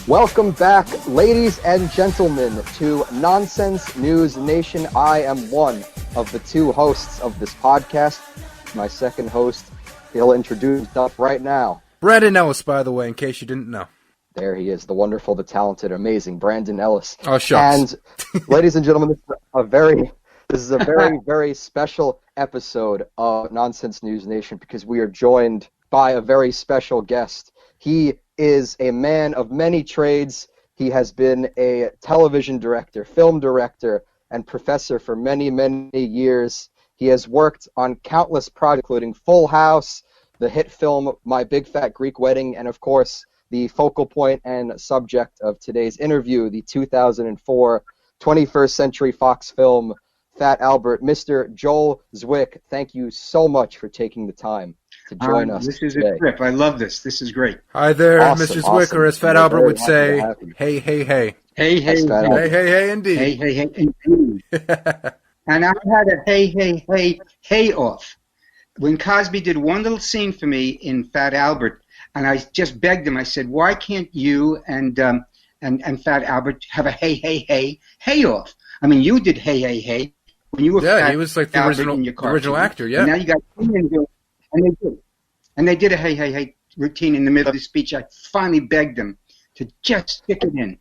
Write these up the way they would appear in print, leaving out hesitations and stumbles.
Welcome back, ladies and gentlemen, to Nonsense News Nation. I am one of the two hosts of this podcast. My second host, he'll introduce himself right now. Brandon Ellis, by the way, in case you didn't know. There he is, the wonderful, the talented, amazing Brandon Ellis. Oh, shucks. And, ladies and gentlemen, this is a very, very special episode of Nonsense News Nation because we are joined by a very special guest. He is a man of many trades. He has been a television director, film director, and professor for many, many years. He has worked on countless projects, including Full House, the hit film My Big Fat Greek Wedding, and of course, the focal point and subject of today's interview, the 2004 21st Century Fox film, Fat Albert. Mr. Joel Zwick, thank you so much for taking the time to join us This is today. a trip. I love this. This is great. Hi there, Awesome, Mr. Zwick, or as Fat We're Albert very would happy say, to have you. hey, hey, hey. Hey, hey, That's Fat hey. Albert. Hey, hey, hey, indeed. Hey, hey, hey, indeed. And I had a hey, hey, hey, hey off. When Cosby did one little scene for me in Fat Albert, and I just begged him, I said, why can't you and Fat Albert have a hey, hey, hey, hey off? I mean, you did hey, hey, hey when you were Fat he was like the Albert in your original actor, yeah. And now you got Kenan doing, and they did a hey, hey, hey routine in the middle of the speech. I finally begged them to just stick it in.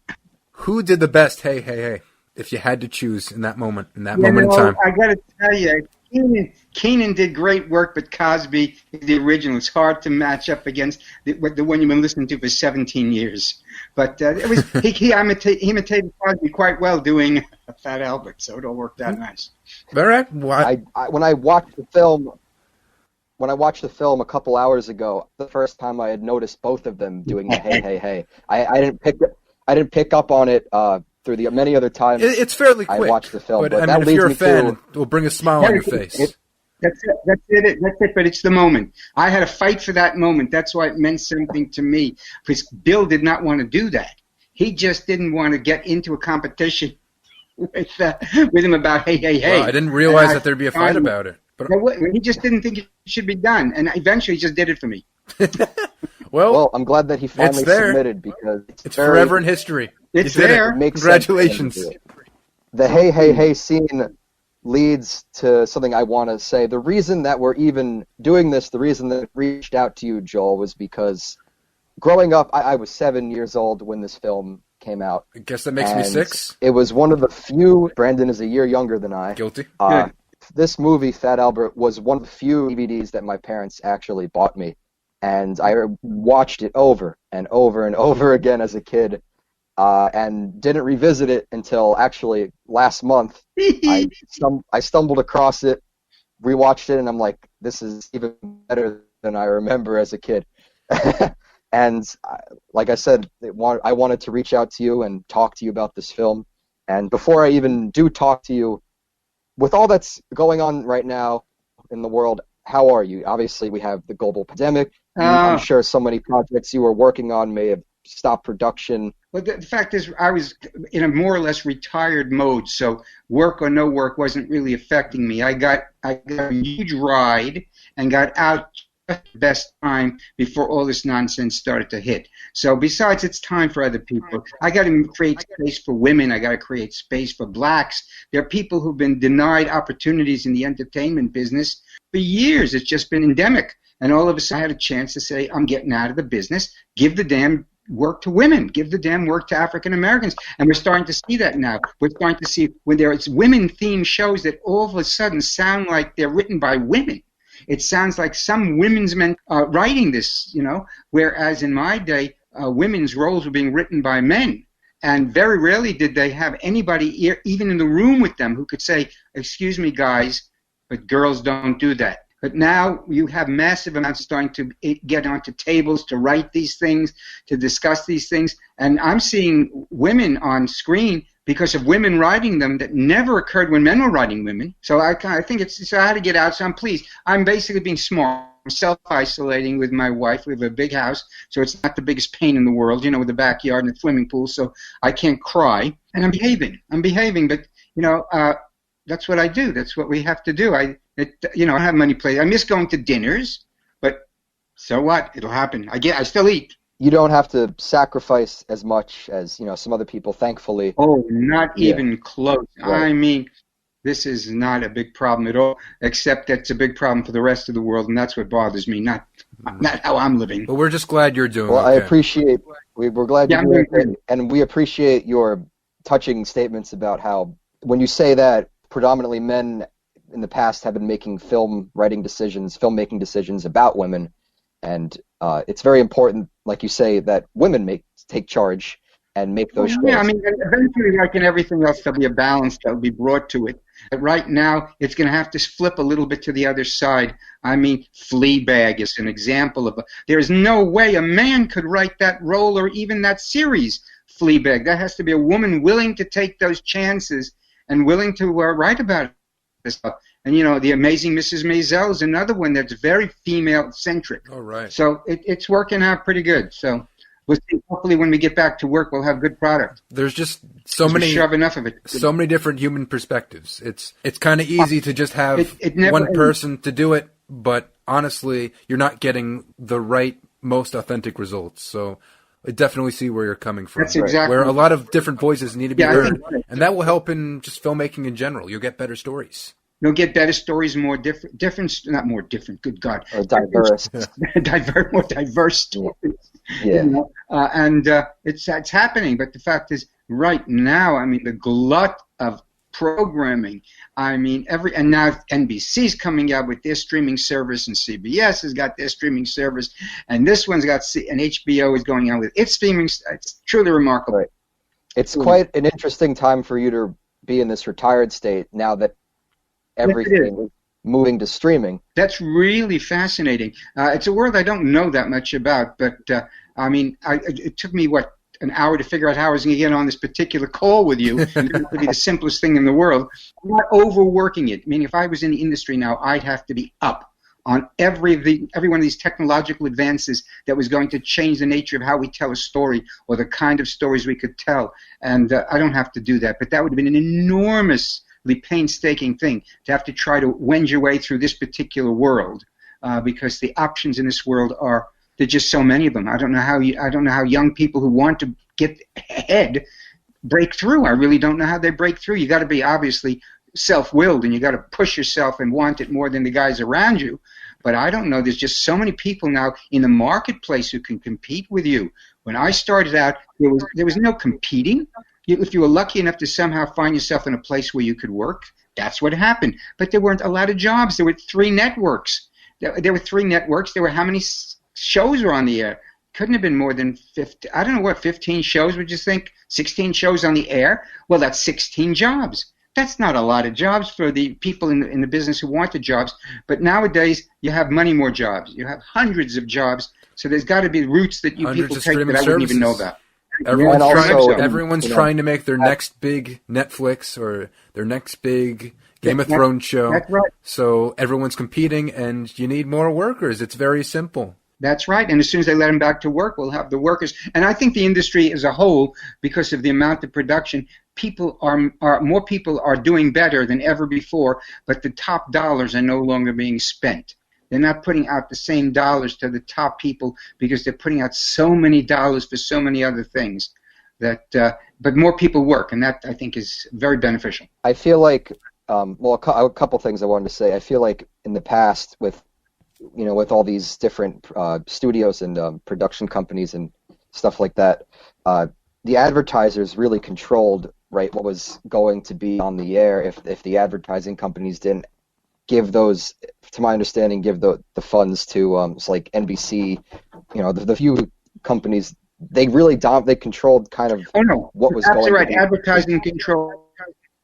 Who did the best hey, hey, hey, if you had to choose in that moment in time? I got to tell you, Kenan did great work, but Cosby is the original. It's hard to match up against the one you've been listening to for 17 years. But it was he imitated Cosby quite well doing Fat Albert, so it all worked out nice. All right. Well, When I watched the film a couple hours ago, the first time I had noticed both of them doing the hey, hey, hey. I didn't pick up on it through the many other times. It's fairly quick. I watched the film, but that I mean, if leads you're a me fan, to- it will bring a smile on your face. That's it. But it's the moment. I had to fight for that moment. That's why it meant something to me. Because Bill did not want to do that. He just didn't want to get into a competition with him about hey, hey, hey. Well, I didn't realize that there'd be a fight about it. But he just didn't think it should be done, and eventually he just did it for me. Well, I'm glad that he finally there. submitted because it's forever in history. It's You did there. It makes Congratulations. sense. The hey, hey, hey scene leads to something I want to say. The reason that we're even doing this, the reason that I reached out to you, Joel, was because growing up, I was 7 years old when this film came out. I guess that makes me 6. It was one of the few. Brandon is a year younger than I. Guilty. This movie, Fat Albert, was one of the few DVDs that my parents actually bought me. And I watched it over and over and over again as a kid, and didn't revisit it until actually last month. I stumbled across it, rewatched it, and I'm like, this is even better than I remember as a kid. And like I said, I wanted to reach out to you and talk to you about this film. And before I even do talk to you, with all that's going on right now in the world, how are you? Obviously, we have the global pandemic. I'm sure so many projects you were working on may have stopped production. Well, the fact is, I was in a more or less retired mode, so work or no work wasn't really affecting me. I got a huge ride and got out just the best time before all this nonsense started to hit. So besides, it's time for other people. I got to create space for women. I got to create space for blacks. There are people who've been denied opportunities in the entertainment business for years. It's just been endemic. And all of a sudden, I had a chance to say, I'm getting out of the business. Give the damn work to women. Give the damn work to African Americans. And we're starting to see that now. We're starting to see when there's women-themed shows that all of a sudden sound like they're written by women. It sounds like some women's men are writing this, whereas in my day, women's roles were being written by men. And very rarely did they have anybody even in the room with them who could say, excuse me, guys, but girls don't do that. But now you have massive amounts starting to get onto tables to write these things, to discuss these things. And I'm seeing women on screen because of women writing them that never occurred when men were writing women. So I think so I had to get out. So I'm pleased. I'm basically being smart. I'm self-isolating with my wife. We have a big house, so it's not the biggest pain in the world, with a backyard and a swimming pool, so I can't cry. And I'm behaving. But, that's what I do. That's what we have to do. I have many places. I miss going to dinners, but so what? It'll happen. I still eat. You don't have to sacrifice as much as some other people, thankfully. Oh, not even close. Right. I mean, this is not a big problem at all, except that it's a big problem for the rest of the world, and that's what bothers me, not how I'm living. But we're just glad you're doing well, okay. I appreciate. We're glad you're doing it, and we appreciate your touching statements about how when you say that predominantly men in the past have been making filmmaking decisions about women, and it's very important, like you say, that women take charge and make those shows. Yeah, I mean, eventually, like in everything else, there'll be a balance that will be brought to it. But right now, it's going to have to flip a little bit to the other side. I mean, Fleabag is an example of there's no way a man could write that role or even that series, Fleabag. That has to be a woman willing to take those chances and willing to write about this stuff. And, The Amazing Mrs. Maisel is another one that's very female-centric. All right. So it's working out pretty good. So we'll see. Hopefully when we get back to work, we'll have good product. There's just so many shove enough of it. So many different human perspectives. It's kind of easy to just have one person to do it, but honestly, you're not getting the right, most authentic results. So I definitely see where you're coming from. That's exactly where a lot of different voices need to be heard, right. And that will help in just filmmaking in general. You'll get better stories. You'll get better stories, more different, not more different. Good God, diverse, more diverse stories. Yeah, it's happening. But the fact is, right now, I mean, the glut of programming. I mean, and now NBC's coming out with their streaming service, and CBS has got their streaming service, and this one's got and HBO is going out with its streaming. It's truly remarkable. Right. It's quite an interesting time for you to be in this retired state now that everything is moving to streaming. That's really fascinating. It's a world I don't know that much about, but I mean, it took me an hour to figure out how I was going to get on this particular call with you. It would be the simplest thing in the world. I'm not overworking it. I mean, if I was in the industry now, I'd have to be up on every one of these technological advances that was going to change the nature of how we tell a story or the kind of stories we could tell. And I don't have to do that, but that would have been an enormously painstaking thing to have to try to wend your way through this particular world, because the options in this world there's just so many of them. I don't know how young people who want to get ahead break through. I really don't know how they break through. You got to be obviously self-willed, and you got to push yourself and want it more than the guys around you. But I don't know. There's just so many people now in the marketplace who can compete with you. When I started out, there was no competing. If you were lucky enough to somehow find yourself in a place where you could work, that's what happened. But there weren't a lot of jobs. There were 3 networks. There were 3 networks. There were how many shows were on the air? Couldn't have been more than 50. I don't know what, 15 shows, would you think? 16 shows on the air? Well, that's 16 jobs. That's not a lot of jobs for the people in the business who want the jobs. But nowadays, you have many more jobs. You have hundreds of jobs. So there's got to be routes that people take that I wouldn't even know about. Everyone's trying to make their next big Netflix or their next big Game of Thrones show. That's right. So everyone's competing, and you need more workers. It's very simple. That's right. And as soon as they let them back to work, we'll have the workers. And I think the industry as a whole, because of the amount of production, more people are doing better than ever before, but the top dollars are no longer being spent. They're not putting out the same dollars to the top people because they're putting out so many dollars for so many other things. But more people work, and that, I think, is very beneficial. I feel like, a couple things I wanted to say. I feel like in the past with all these different studios and production companies and stuff like that, the advertisers really controlled what was going to be on the air. If the advertising companies didn't give those, to my understanding, give the funds to like NBC, the few companies, they really they controlled kind of what was going on. That's right, advertising control.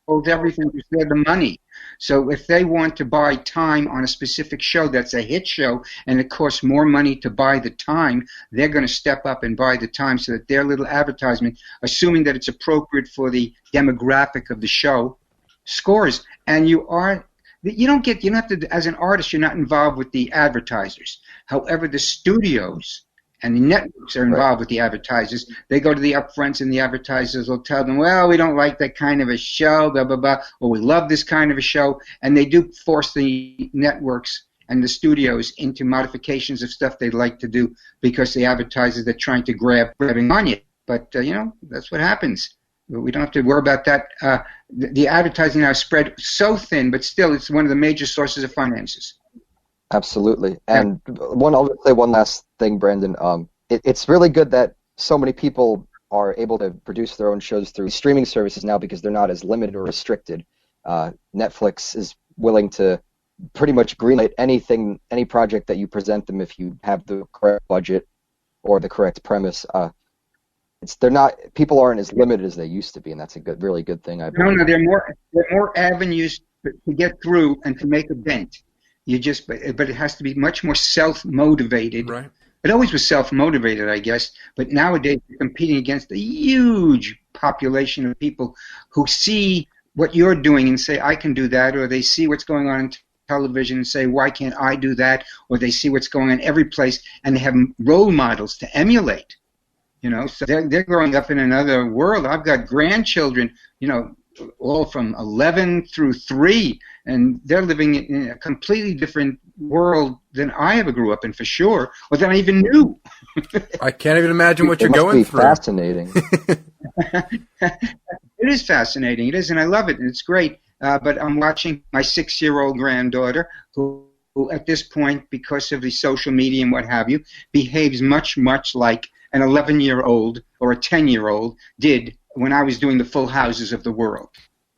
hold everything because they're the money. So if they want to buy time on a specific show that's a hit show and it costs more money to buy the time, they're going to step up and buy the time so that their little advertisement, assuming that it's appropriate for the demographic of the show, scores. And you don't have to, as an artist, you're not involved with the advertisers. However, the studios and the networks are involved with the advertisers. They go to the upfronts, and the advertisers will tell them, well, we don't like that kind of a show, blah, blah, blah, or we love this kind of a show. And they do force the networks and the studios into modifications of stuff they'd like to do because the advertisers are trying to grabbing on you. But, that's what happens. We don't have to worry about that. The advertising now is spread so thin, but still it's one of the major sources of finances. Absolutely. And I'll say one last thing, Brandon. It's really good that so many people are able to produce their own shows through streaming services now because they're not as limited or restricted. Netflix is willing to pretty much greenlight any project that you present them if you have the correct budget or the correct premise. People aren't as limited as they used to be, and that's a really good thing. No, there are more avenues to get through and to make a dent. But it has to be much more self-motivated. Right. It always was self-motivated, I guess, but nowadays you're competing against a huge population of people who see what you're doing and say, I can do that, or they see what's going on in television and say, why can't I do that, or they see what's going on every place, and they have role models to emulate. So they're growing up in another world. I've got grandchildren, all from 11 through 3, and they're living in a completely different world than I ever grew up in, for sure, or than I even knew. I can't even imagine what you're going through. Fascinating. It is fascinating. It is, and I love it, and it's great. But I'm watching my 6-year-old granddaughter, who at this point, because of the social media and what have you, behaves much, much like an 11-year-old or a 10-year-old did when I was doing the Full Houses of the world.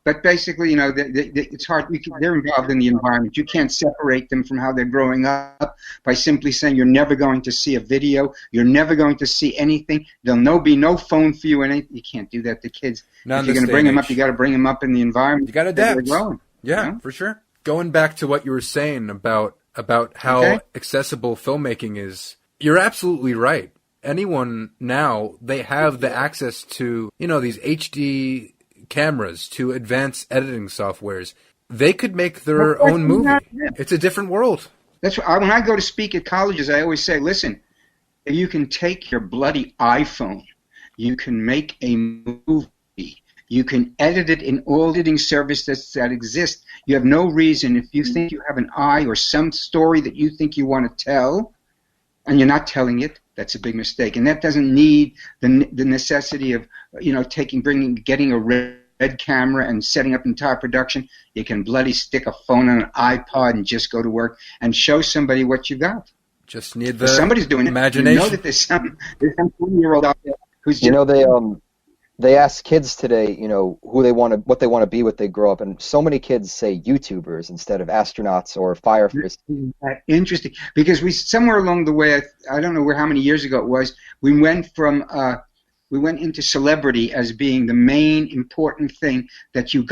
But basically, it's hard. They're involved in the environment. You can't separate them from how they're growing up by simply saying you're never going to see a video, you're never going to see anything. There'll be no phone for you, and you can't do that to kids. If you're going to bring them up, you got to bring them up in the environment. You got to adapt. They're growing. Yeah, for sure. Going back to what you were saying about how accessible filmmaking is, you're absolutely right. Anyone now, they have the access to, these HD cameras, to advanced editing softwares. They could make their own movie. It's a different world. That's why when I go to speak at colleges, I always say, listen, you can take your bloody iPhone, you can make a movie, you can edit it in all editing services that exist. You have no reason, if you think you have an eye or some story that you think you want to tell, and you're not telling it, that's a big mistake. And that doesn't need the necessity of, getting a red camera and setting up entire production. You can bloody stick a phone on an iPod and just go to work and show somebody what you got. Just need the somebody's doing imagination. You know that there's some 20-year-old out there who's just... They ask kids today, what they want to be when they grow up, and so many kids say YouTubers instead of astronauts or firefighters. Interesting, because somewhere along the way, I don't know how many years ago it was, we went into celebrity as being the main important thing that you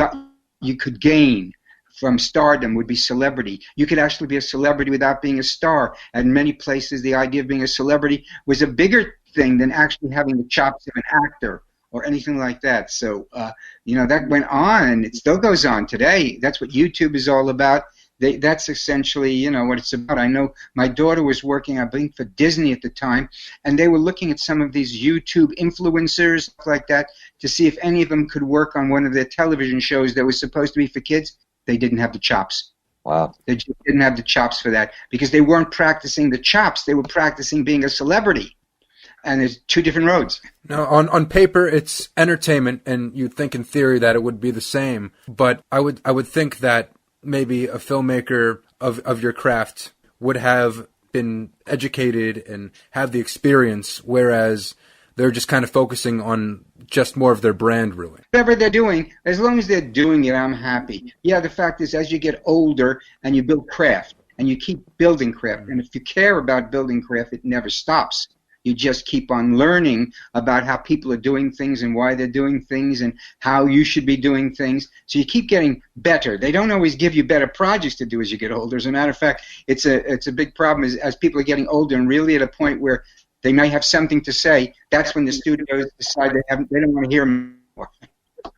could gain from stardom would be celebrity. You could actually be a celebrity without being a star. And in many places, the idea of being a celebrity was a bigger thing than actually having the chops of an actor or anything like that. So, that went on, and it still goes on today. That's what YouTube is all about. That's essentially, what it's about. I know my daughter was working, I think, for Disney at the time, and they were looking at some of these YouTube influencers, stuff like that, to see if any of them could work on one of their television shows that was supposed to be for kids. They didn't have the chops. Wow. They just didn't have the chops for that because they weren't practicing the chops. They were practicing being a celebrity. And there's two different roads. Now, on paper, it's entertainment, and you'd think in theory that it would be the same. But I would think that maybe a filmmaker of your craft would have been educated and have the experience, whereas they're just kind of focusing on just more of their brand, really. Whatever they're doing, as long as they're doing it, I'm happy. Yeah, the fact is, as you get older and you build craft, and you keep building craft, and if you care about building craft, it never stops. You just keep on learning about how people are doing things and why they're doing things and how you should be doing things. So you keep getting better. They don't always give you better projects to do as you get older. As a matter of fact, it's a big problem as people are getting older and really at a point where they may have something to say. That's when the studios decide they don't want to hear them anymore.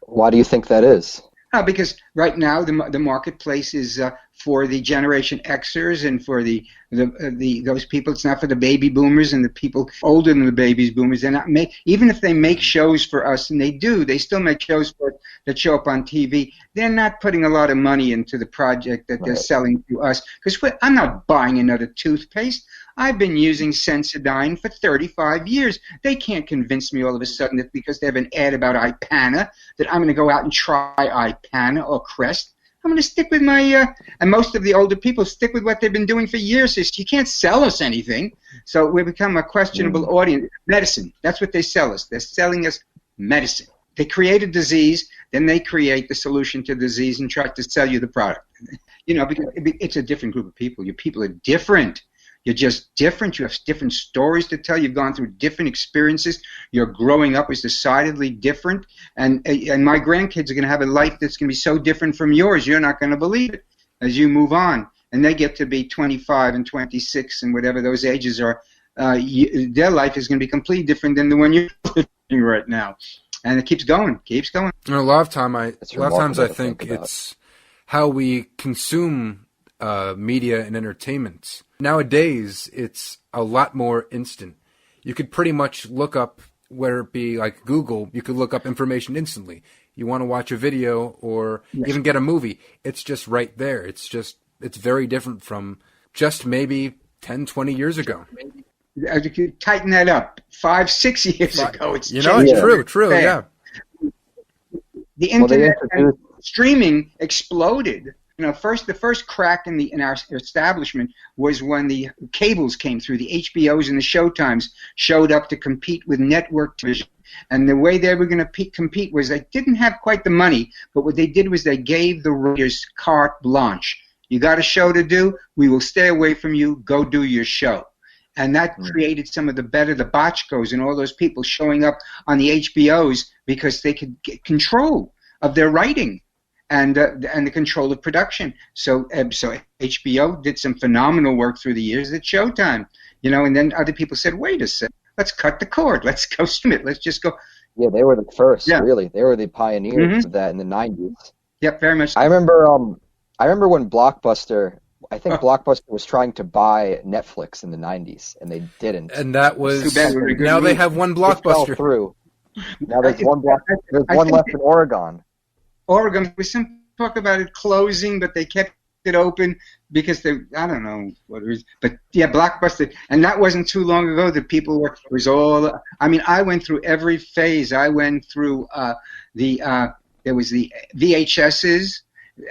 Why do you think that is? Because right now the marketplace is for the Generation Xers and for those people. It's not for the baby boomers and the people older than the baby boomers. They're not even if they make shows for us, and they still make shows for us that show up on TV. They're not putting a lot of money into the project that they're selling to us. Because I'm not buying another toothpaste. I've been using Sensodyne for 35 years. They can't convince me all of a sudden that because they have an ad about Ipana that I'm going to go out and try Ipana or Crest. I'm going to stick with my, and most of the older people stick with what they've been doing for years. You can't sell us anything. So we become a questionable audience. Medicine, that's what they sell us. They're selling us medicine. They create a disease, then they create the solution to the disease and try to sell you the product. Because it's a different group of people. Your people are different. You're just different. You have different stories to tell. You've gone through different experiences. Your growing up is decidedly different. And my grandkids are going to have a life that's going to be so different from yours. You're not going to believe it as you move on. And they get to be 25 and 26 and whatever those ages are. Their life is going to be completely different than the one you're living right now. And it keeps going, And a lot of times I think it's how we consume media and entertainment. Nowadays, it's a lot more instant. You could pretty much look up, whether it be like Google, you could look up information instantly. You want to watch a video or even get a movie, it's just right there. It's very different from just maybe 10, 20 years ago. You could tighten that up. 5, 6 years ago, it's true, yeah. The internet and streaming exploded. The first crack in our establishment was when the cables came through. The HBOs and the Showtimes showed up to compete with network television. And the way they were going to compete was they didn't have quite the money, but what they did was they gave the writers carte blanche. You got a show to do? We will stay away from you. Go do your show. And that created some of the Botchkos and all those people showing up on the HBOs because they could get control of their writing. And the control of production. So HBO did some phenomenal work through the years at Showtime, and then other people said, wait a second, let's cut the cord, let's go stream it, let's just go. Yeah, they were the first, really. They were the pioneers of that in the 90s. Yep, very much. I remember when Blockbuster, I think Blockbuster was trying to buy Netflix in the 90s, and they didn't. And that was, too bad. Now they have one Blockbuster. It fell through. Now there's one left in Oregon. Oregon, was some talk about it closing, but they kept it open because I don't know what it was. But yeah, Blockbuster. And that wasn't too long ago that people I went through every phase. I went through there was the VHSs,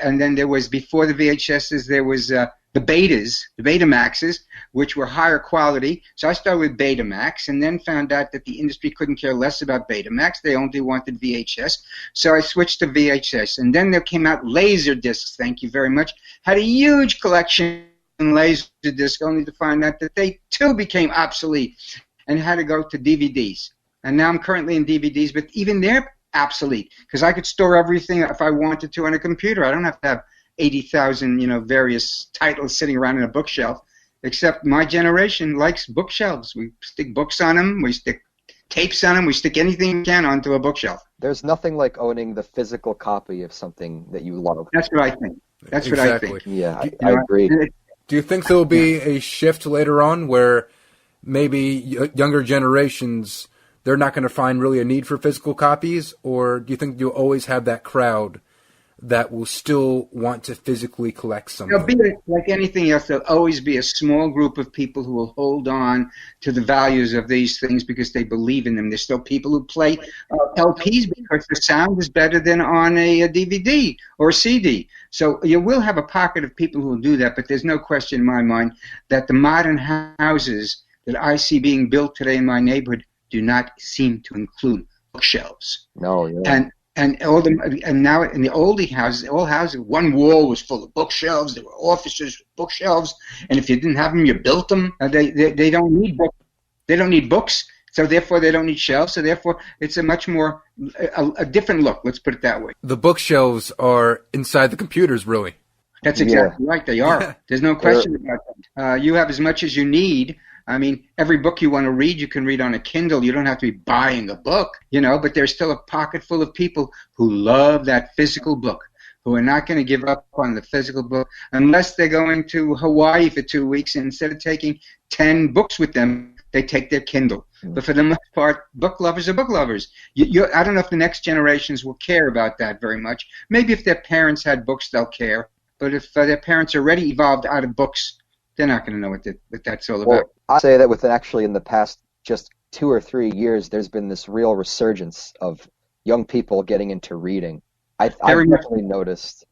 and then there was, before the VHSs, there was the Betamaxes, which were higher quality. So I started with Betamax and then found out that the industry couldn't care less about Betamax. They only wanted VHS. So I switched to VHS. And then there came out Laserdiscs, thank you very much. Had a huge collection of Laserdiscs, only to find out that they too became obsolete and had to go to DVDs. And now I'm currently in DVDs, but even they're obsolete because I could store everything if I wanted to on a computer. I don't have to have 80,000, various titles sitting around in a bookshelf, except my generation likes bookshelves. We stick books on them, we stick tapes on them, we stick anything we can onto a bookshelf. There's nothing like owning the physical copy of something that you love. That's what I think. What I think. Yeah, I agree. Do you think there will be a shift later on where maybe younger generations, they're not going to find really a need for physical copies, or do you think you'll always have that crowd that will still want to physically collect something? There'll be, like anything else, there'll always be a small group of people who will hold on to the values of these things because they believe in them. There's still people who play LPs because the sound is better than on a DVD or a CD. So you will have a pocket of people who will do that, but there's no question in my mind that the modern houses that I see being built today in my neighborhood do not seem to include bookshelves. No, yeah. And now in the old houses, one wall was full of bookshelves. There were offices with bookshelves, and if you didn't have them, you built them. They don't need books. They don't need books, so therefore they don't need shelves. So therefore, it's a much more a different look. Let's put it that way. The bookshelves are inside the computers, really. That's exactly right. They are. There's no question about that. You have as much as you need. I mean, every book you want to read, you can read on a Kindle. You don't have to be buying a book, but there's still a pocket full of people who love that physical book, who are not going to give up on the physical book unless they're going to Hawaii for 2 weeks, and instead of taking 10 books with them, they take their Kindle. But for the most part, book lovers are book lovers. I don't know if the next generations will care about that very much. Maybe if their parents had books, they'll care. But if their parents already evolved out of books, they're not going to know what that's all about. Well, I say that in the past just 2 or 3 years, there's been this real resurgence of young people getting into reading. I've definitely noticed.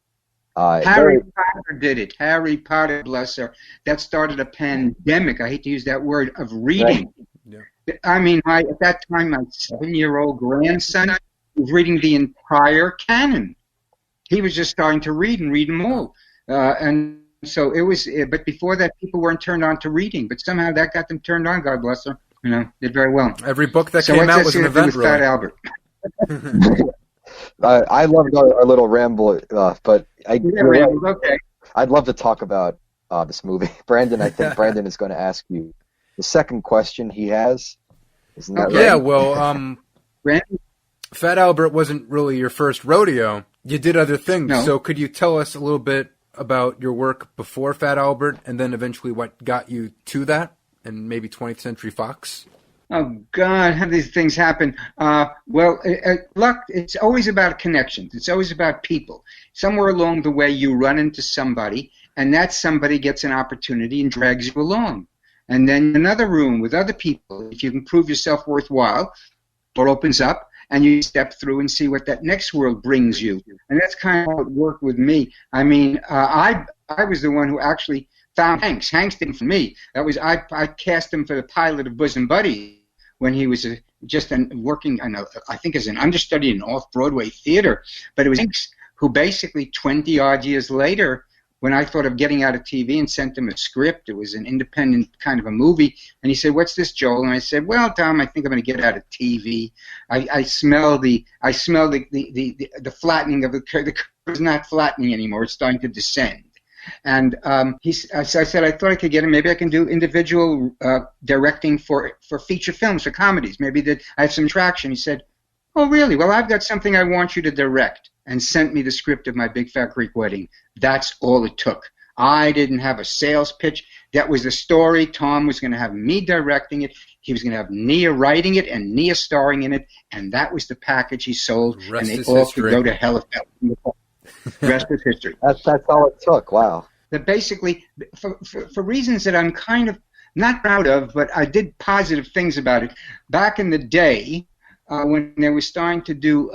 Harry Potter did it. Harry Potter, bless her. That started a pandemic. I hate to use that word, of reading. Right. Yeah. I mean, at that time, my 7-year-old grandson was reading the entire canon. He was just starting to read and read them all. And so it was, but before that, people weren't turned on to reading. But somehow that got them turned on, God bless her. Did very well. Every book that came out was an event, really. Fat Albert? I loved our little ramble, but okay. I'd love to talk about this movie. Brandon, I think Brandon is going to ask you the second question he has. Isn't that right? Yeah, well, Fat Albert wasn't really your first rodeo. You did other things. No. So could you tell us a little bit about your work before Fat Albert, and then eventually what got you to that, and maybe 20th Century Fox? Oh, God, how do these things happen? Luck, it's always about connections. It's always about people. Somewhere along the way, you run into somebody, and that somebody gets an opportunity and drags you along. And then another room with other people, if you can prove yourself worthwhile, door opens up, and you step through and see what that next world brings you. And that's kind of how it worked with me. I mean, I was the one who actually found Hanks. Hanks didn't for me. I cast him for the pilot of Bosom Buddies when he was working, I think, as an understudy in off-Broadway theater. But it was Hanks who basically 20-odd years later, when I thought of getting out of TV and sent him a script, it was an independent kind of a movie, and he said, "What's this, Joel?" And I said, "Well, Tom, I think I'm going to get out of TV. I smell the flattening of the curve. The curve is not flattening anymore; it's starting to descend." And so I said, I thought I could get him. Maybe I can do individual directing for feature films, for comedies. Maybe that I have some traction. He said, "Oh, really? Well, I've got something I want you to direct," and sent me the script of My Big Fat Greek Wedding. That's all it took. I didn't have a sales pitch. That was the story. Tom was going to have me directing it. He was going to have Nia writing it and Nia starring in it, and that was the package he sold. And they all could go to hell if that was the rest is history. That's all it took. Wow. But basically, for reasons that I'm kind of not proud of, but I did positive things about it. Back in the day, when they were starting to do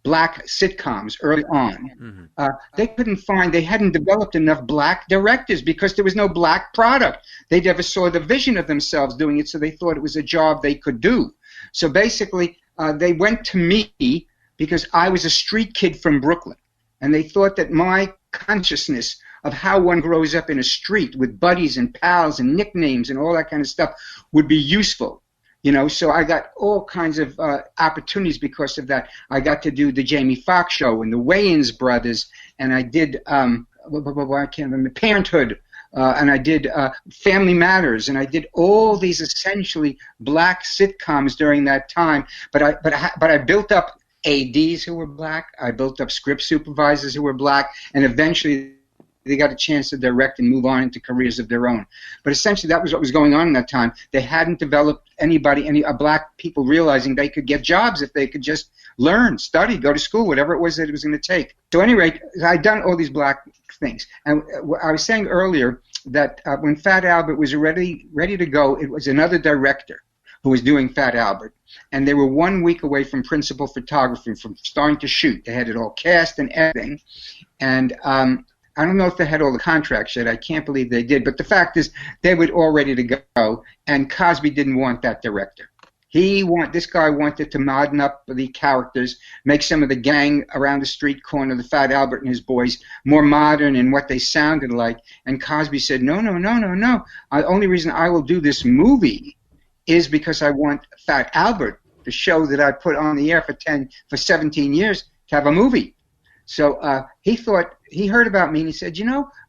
black sitcoms early on, they hadn't developed enough black directors because there was no black product. They never saw the vision of themselves doing it, so they thought it was a job they could do. So basically, they went to me because I was a street kid from Brooklyn, and they thought that my consciousness of how one grows up in a street with buddies and pals and nicknames and all that kind of stuff would be useful. So I got all kinds of opportunities because of that. I got to do the Jamie Foxx show and the Wayans brothers, and I did I can't remember, Parenthood, and I did Family Matters, and I did all these essentially black sitcoms during that time. But I built up ADs who were black. I built up script supervisors who were black, and eventually they got a chance to direct and move on into careers of their own. But essentially, that was what was going on in that time. They hadn't developed any black people realizing they could get jobs if they could just learn, study, go to school, whatever it was that it was going to take. So, at any rate, I'd done all these black things. And I was saying earlier that when Fat Albert was ready to go, it was another director who was doing Fat Albert. And they were 1 week away from principal photography, from starting to shoot. They had it all cast and everything. And I don't know if they had all the contracts yet. I can't believe they did. But the fact is, they were all ready to go, and Cosby didn't want that director. This guy wanted to modern up the characters, make some of the gang around the street corner, the Fat Albert and his boys, more modern in what they sounded like. And Cosby said, no. The only reason I will do this movie is because I want Fat Albert, the show that I put on the air for 17 years, to have a movie. So he heard about me and he said,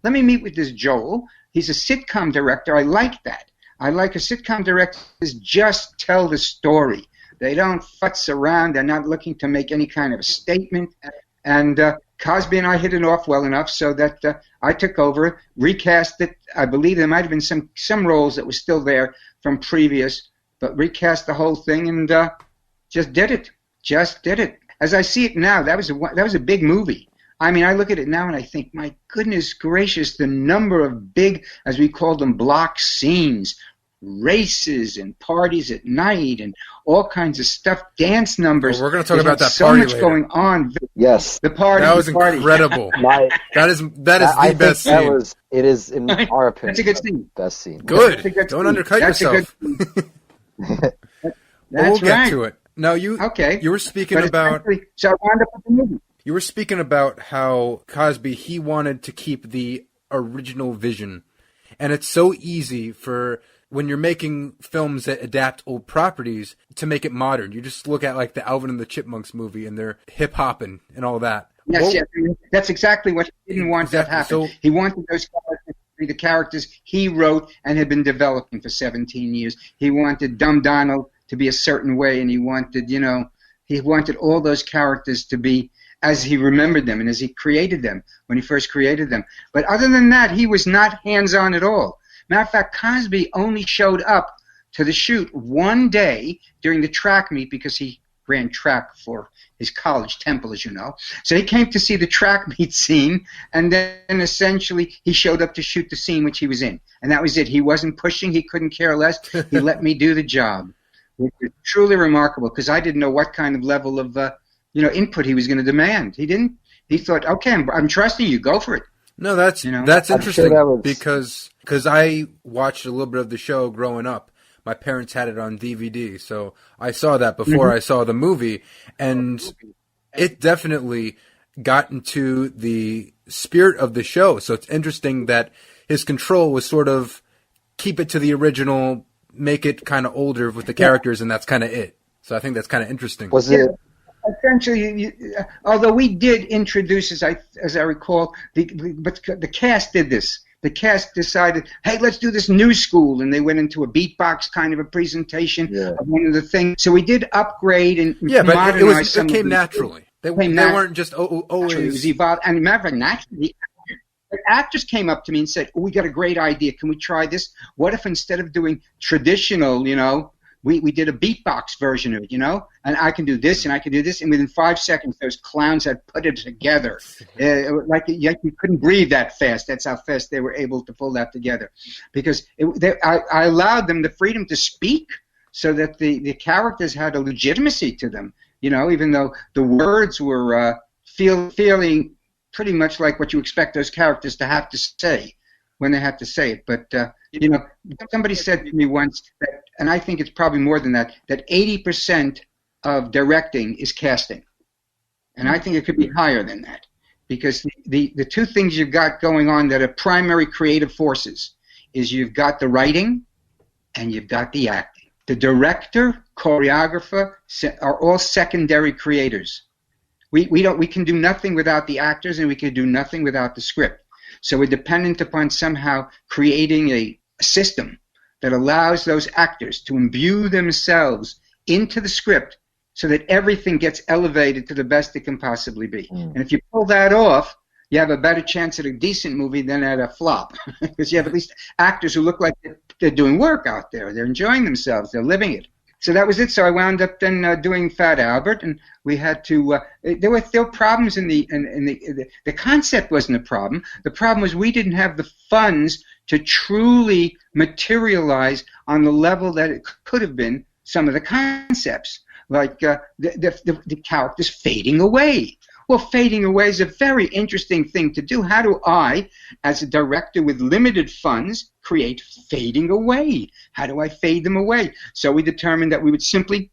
let me meet with this Joel. He's a sitcom director. I like that. I like a sitcom director just tell the story. They don't futz around. They're not looking to make any kind of a statement. And Cosby and I hit it off well enough so that I took over, recast it. I believe there might have been some roles that were still there from previous, but recast the whole thing and just did it. Just did it. As I see it now, that was a big movie. I mean, I look at it now and I think, my goodness gracious, the number of big, as we call them, block scenes, races and parties at night and all kinds of stuff, dance numbers. Well, we're going to talk about that so party much later. Going on. Yes, the party. That was the party. incredible. That is the best scene. It is in our opinion. That's a good scene. Best scene. Good. Good Don't scene. undercut That's yourself. That's we'll get right. to it. Now you were speaking about. So I wound up with the movie. You were speaking about how Cosby, he wanted to keep the original vision. And it's so easy for when you're making films that adapt old properties to make it modern. You just look at like the Alvin and the Chipmunks movie and they're hip-hopping and all that. Yes, that's exactly what he didn't want to happen. So, he wanted those characters to be the characters he wrote and had been developing for 17 years. He wanted Dumb Donald to be a certain way, and he wanted all those characters to be as he remembered them and as he created them when he first created them. But other than that, he was not hands-on at all. Matter of fact, Cosby only showed up to the shoot one day during the track meet because he ran track for his college, Temple, as you know. So he came to see the track meet scene, and then essentially he showed up to shoot the scene which he was in. And that was it. He wasn't pushing. He couldn't care less. He let me do the job, which is truly remarkable because I didn't know what kind of level of input he was going to demand. He didn't. He thought, okay, I'm trusting you. Go for it. No, that's interesting because I watched a little bit of the show growing up. My parents had it on DVD, so I saw that before I saw the movie, and it definitely got into the spirit of the show. So it's interesting that his control was sort of keep it to the original, make it kind of older with the characters, and that's kind of it. So I think that's kind of interesting. Was it? Essentially, although we did introduce, as I recall, but the cast did this. The cast decided, hey, let's do this new school, and they went into a beatbox kind of a presentation of one of the things. So we did upgrade and modernize but it came naturally. They weren't just always. It was evolved, and remember, naturally, the actors came up to me and said, we got a great idea. Can we try this? What if instead of doing traditional, we did a beatbox version of it, and I can do this and I can do this, and within 5 seconds, those clowns had put it together. Like you couldn't breathe that fast. That's how fast they were able to pull that together. Because I allowed them the freedom to speak so that the characters had a legitimacy to them, even though the words were feeling pretty much like what you expect those characters to have to say when they have to say it. But, somebody said to me once that, and I think it's probably more than that 80% of directing is casting. And I think it could be higher than that. Because the two things you've got going on that are primary creative forces is you've got the writing and you've got the acting. The director, choreographer are all secondary creators. We can do nothing without the actors, and we can do nothing without the script. So we're dependent upon somehow creating a system that allows those actors to imbue themselves into the script so that everything gets elevated to the best it can possibly be. And if you pull that off, you have a better chance at a decent movie than at a flop because you have at least actors who look like they're doing work out there. They're enjoying themselves. They're living it. So that was it. So I wound up then doing Fat Albert, and we had to. There were problems in the concept wasn't a problem. The problem was we didn't have the funds to truly materialize on the level that it could have been. Some of the concepts, like the characters fading away. Well, fading away is a very interesting thing to do. How do I, as a director with limited funds, create fading away? How do I fade them away? So we determined that we would simply,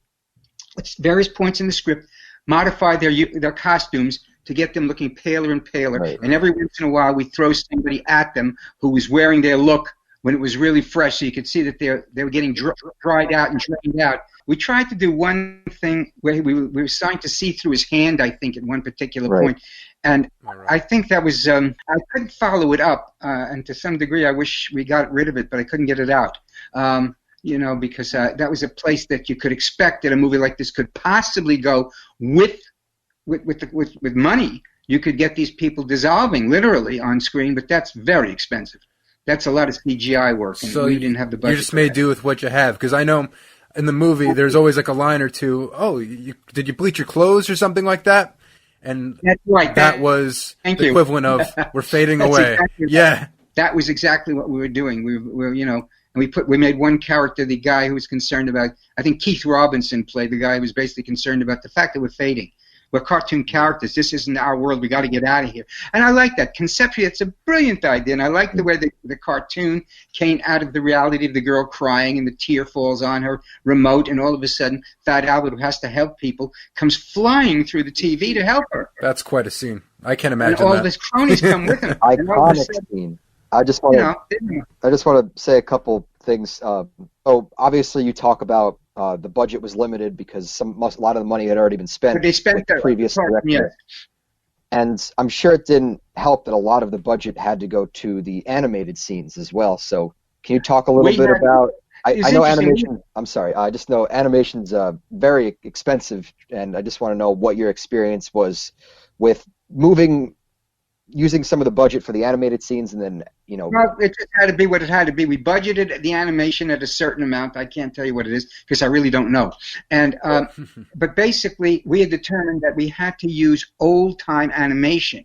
at various points in the script, modify their costumes to get them looking paler and paler. Right. And every once in a while, we throw somebody at them who was wearing their look when it was really fresh, so you could see that they were getting dried out and drained out. We tried to do one thing where we were starting to see through his hand, I think, at one particular point. And I think that was, I couldn't follow it up. And to some degree, I wish we got rid of it, but I couldn't get it out. Because that was a place that you could expect that a movie like this could possibly go with money. You could get these people dissolving literally on screen, but that's very expensive. That's a lot of CGI work, and we didn't have the budget. You just made do with what you have, because I know in the movie there's always like a line or two. Oh, did you bleach your clothes or something like that? And that's right. That was the equivalent of we're fading away. Exactly right. That was exactly what we were doing. We were, and we made one character the guy who was concerned about. I think Keith Robinson played the guy who was basically concerned about the fact that we're fading. We're cartoon characters. This isn't our world. We got to get out of here. And I like that. Conceptually, it's a brilliant idea. And I like the way the cartoon came out of the reality of the girl crying and the tear falls on her remote. And all of a sudden, Fat Albert, who has to help people, comes flying through the TV to help her. That's quite a scene. I can't imagine and all that. of his cronies come with him. Iconic scene. I just want to say a couple things. So obviously, you talk about the budget was limited because a lot of the money had already been spent. But they spent the previous director. Yes. And I'm sure it didn't help that a lot of the budget had to go to the animated scenes as well. So can you talk a little bit about? I know animation. I'm sorry. I just know animation's very expensive, and I just want to know what your experience was with using some of the budget for the animated scenes, and then Well, it just had to be what it had to be. We budgeted the animation at a certain amount. I can't tell you what it is because I really don't know. And but basically, we had determined that we had to use old-time animation.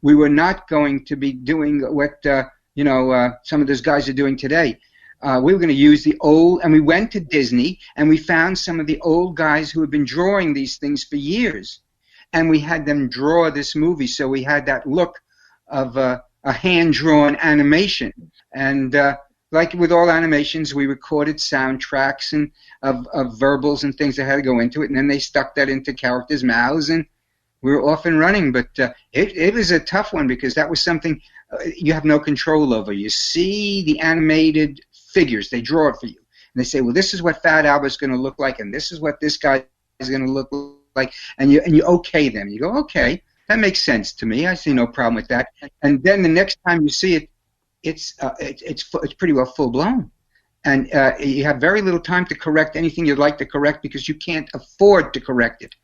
We were not going to be doing what some of those guys are doing today. We were going to use the old, and we went to Disney and we found some of the old guys who had been drawing these things for years, and we had them draw this movie. So we had that look of a hand-drawn animation. And like with all animations, we recorded soundtracks and of verbals and things that had to go into it, and then they stuck that into characters' mouths, and we were off and running. But it was a tough one because that was something you have no control over. You see the animated figures, they draw it for you. And they say, well, this is what Fat Albert's going to look like, and this is what this guy is going to look like, and you okay them. You go, okay. That makes sense to me. I see no problem with that. And then the next time you see it, it's pretty well full blown, and you have very little time to correct anything you'd like to correct because you can't afford to correct it.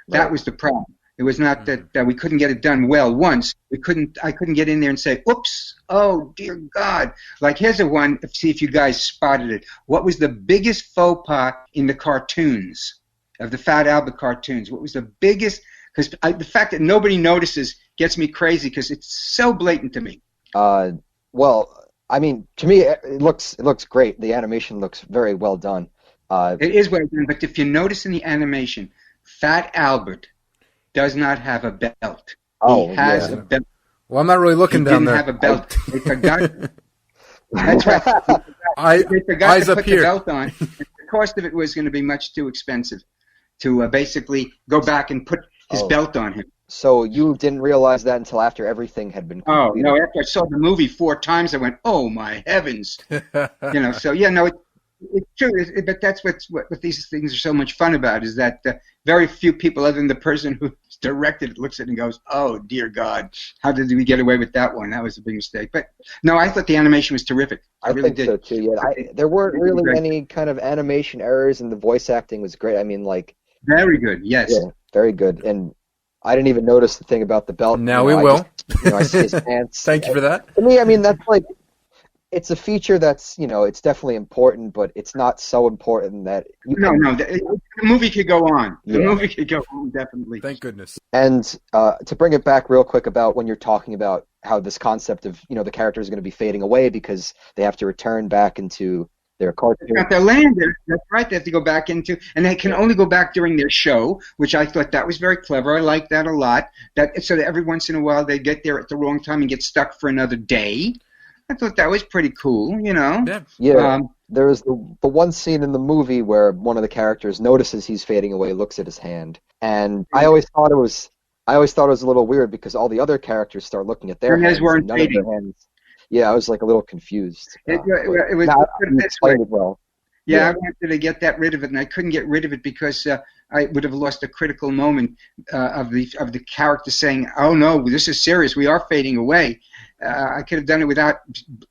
Right. That was the problem. It was not that we couldn't get it done well once. I couldn't get in there and say, "Oops! Oh dear God!" Like here's a one. See if you guys spotted it. What was the biggest faux pas in the cartoons of the Fat Albert cartoons? What was the biggest? Because the fact that nobody notices gets me crazy because it's so blatant to me. Well, I mean, to me, it looks great. The animation looks very well done. It is well done, but if you notice in the animation, Fat Albert does not have a belt. He has a belt. Well, I'm not really looking down there. He didn't have a belt. They forgot. That's right. They forgot to put the belt on. The cost of it was going to be much too expensive to basically go back and put his belt on him. So you didn't realize that until after everything had been completed? Oh, no, after I saw the movie 4 times, I went, oh, my heavens. So, yeah, no, it's true. But that's what these things are so much fun about is that very few people other than the person who directed it looks at it and goes, oh, dear God, how did we get away with that one? That was a big mistake. But, no, I thought the animation was terrific. I really did. So, too, yeah. There weren't really any kind of animation errors, and the voice acting was great. I mean, like... Very good, yes. Yeah, very good. And I didn't even notice the thing about the belt. Now we will. I see his pants. Thank you for that. To me, I mean, that's like, it's a feature that's, it's definitely important, but it's not so important that... The movie could go on. The movie could go on, definitely. Thank goodness. And to bring it back real quick about when you're talking about how this concept of, the character is going to be fading away because they have to return back into... their cartoon. Got their land. That's right. They have to go back into, and they can only go back during their show, which I thought that was very clever. I liked that a lot. So that every once in a while they get there at the wrong time and get stuck for another day. I thought that was pretty cool. Yeah. There was the one scene in the movie where one of the characters notices he's fading away, looks at his hand, and I always thought it was a little weird because all the other characters start looking at their hands, and none of their hands. Yeah, I was like a little confused. It was not put it this way. explained it well. Yeah, Yeah. I wanted to get that rid of it, and I couldn't get rid of it because I would have lost a critical moment of the character saying, "Oh no, this is serious. We are fading away." I could have done it without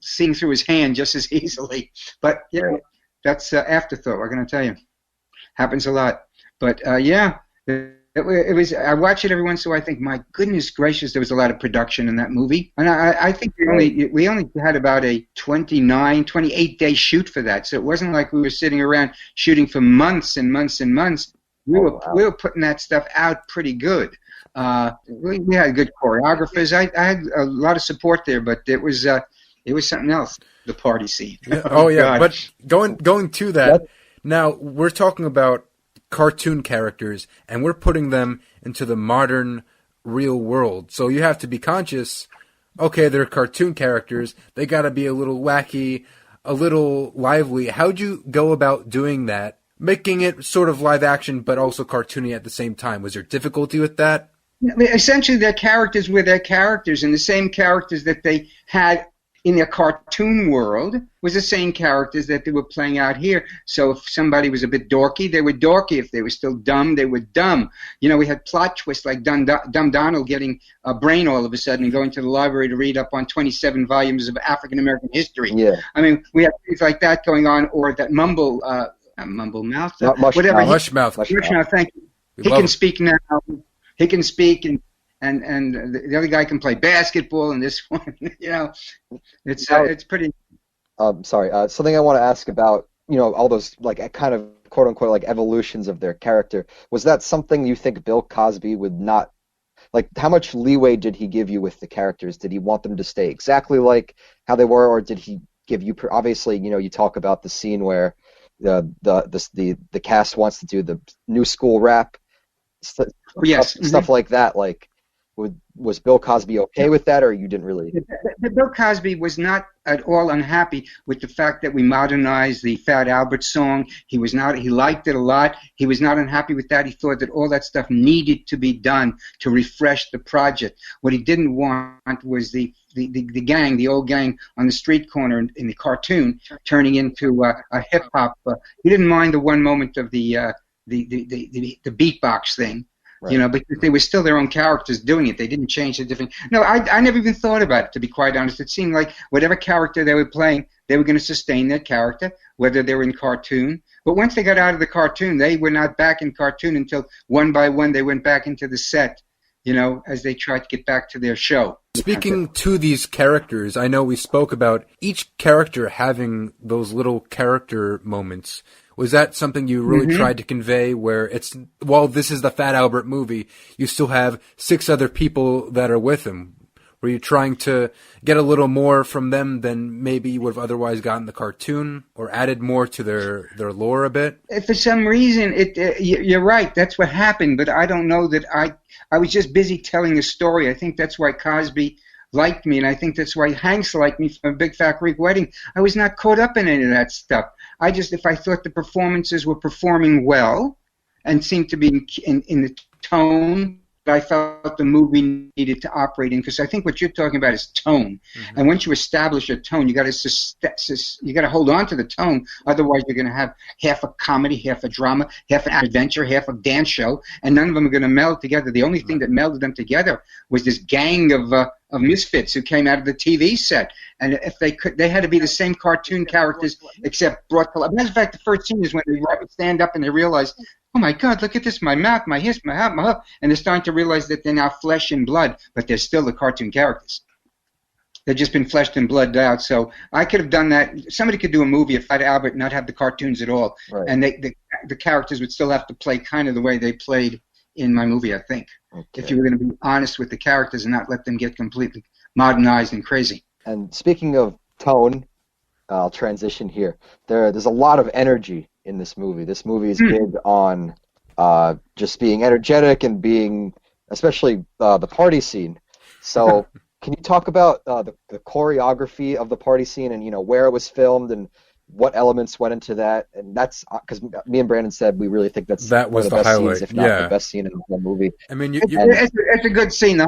seeing through his hand just as easily. But you know, that's afterthought. I'm going to tell you, happens a lot. But yeah, it was. I watch it every once in a while. I think, my goodness gracious, there was a lot of production in that movie, and I think we only had about a 28-day shoot for that. So it wasn't like we were sitting around shooting for months and months and months. We were putting that stuff out pretty good. We had good choreographers. I had a lot of support there, but it was something else. The party scene. Yeah. Oh yeah, but going to that now, we're talking about cartoon characters, and we're putting them into the modern real world. So you have to be conscious. Okay, they're cartoon characters. They got to be a little wacky, a little lively. How'd you go about doing that? Making it sort of live action, but also cartoony at the same time. Was there difficulty with that? I mean, essentially, their characters were their characters, and the same characters that they had in their cartoon world was the same characters that they were playing out here. So if somebody was a bit dorky, they were dorky. If they were still dumb, they were dumb. You know, we had plot twists like Dumb Donald getting a brain all of a sudden and going to the library to read up on 27 volumes of African American history. Yeah. I mean, we had things like that going on, or that Mumble Mouth, whatever. Mushmouth. Mushmouth, thank you. He can speak now. He can speak, and the other guy can play basketball, and this one, you know, it's pretty. Sorry. Something I want to ask about, all those like kind of quote unquote like evolutions of their character. Was that something you think Bill Cosby would not like? How much leeway did he give you with the characters? Did he want them to stay exactly like how they were, or did he give you? Obviously, you talk about the scene where the cast wants to do the new school rap. Stuff like that. Like, was Bill Cosby okay with that, or you didn't really? Bill Cosby was not at all unhappy with the fact that we modernized the Fat Albert song. He was not. He liked it a lot. He was not unhappy with that. He thought that all that stuff needed to be done to refresh the project. What he didn't want was the gang, the old gang on the street corner in the cartoon, turning into a hip hop. He didn't mind the one moment of the beatbox thing, right. Because they were still their own characters doing it. They didn't change the different. No, I never even thought about it, to be quite honest. It seemed like whatever character they were playing, they were going to sustain their character, whether they were in cartoon. But once they got out of the cartoon, they were not back in cartoon until one by one they went back into the set, as they tried to get back to their show. Speaking to these characters, I know we spoke about each character having those little character moments. Was that something you really tried to convey, where while this is the Fat Albert movie, you still have 6 other people that are with him? Were you trying to get a little more from them than maybe you would have otherwise gotten the cartoon, or added more to their lore a bit? For some reason, you're right. That's what happened, but I don't know that I was just busy telling the story. I think that's why Cosby liked me, and I think that's why Hanks liked me from Big Fat Greek Wedding. I was not caught up in any of that stuff. If I thought the performances were performing well and seemed to be in the tone that I felt the movie needed to operate in, because I think what you're talking about is tone. And once you establish a tone, you got to hold on to the tone. Otherwise, you're going to have half a comedy, half a drama, half an adventure, half a dance show, and none of them are going to meld together. The only thing that melded them together was this gang of misfits who came out of the TV set, and if they could, they had to be the same cartoon characters except brought to life. As a matter of fact, the first scene is when they stand up and they realize, oh my God, look at this, my mouth, my hips, my heart, my heart, and they're starting to realize that they're now flesh and blood, but they're still the cartoon characters. They've just been fleshed and blooded out. So I could have done that. Somebody could do a movie of Fat Albert and not have the cartoons at all, and the characters would still have to play kind of the way they played in my movie, I think. Okay. If you were going to be honest with the characters and not let them get completely modernized and crazy. And speaking of tone, I'll transition here. There's a lot of energy in this movie. This movie is big on just being energetic and being, especially the party scene. So can you talk about the choreography of the party scene and where it was filmed and what elements went into that? And that's because me and Brandon said we really think that was the best highlight. Scenes, if not the best scene in the whole movie. I mean, it's a good scene.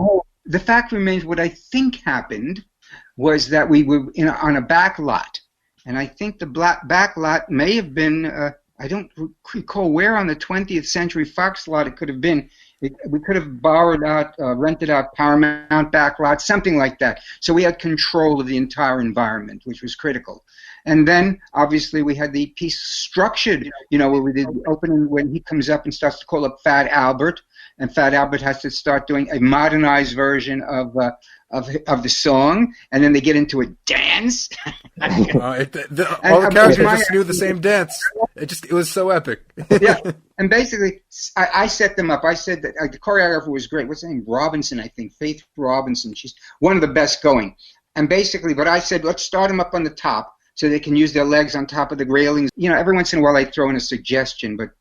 The fact remains, what I think happened was that we were on a back lot. And I think the back lot may have been, I don't recall where on the 20th Century Fox lot it could have been. We could have borrowed out, rented out Paramount back lot, something like that. So we had control of the entire environment, which was critical. And then, obviously, we had the piece structured, where we did the opening when he comes up and starts to call up Fat Albert, and Fat Albert has to start doing a modernized version of the song, and then they get into a dance. All the characters just knew the same dance. It was so epic. Yeah, and basically, I set them up. I said that the choreographer was great. What's her name? Robinson, I think. Faith Robinson. She's one of the best going. And basically, but I said, let's start them up on the top so they can use their legs on top of the railings. Every once in a while I throw in a suggestion, but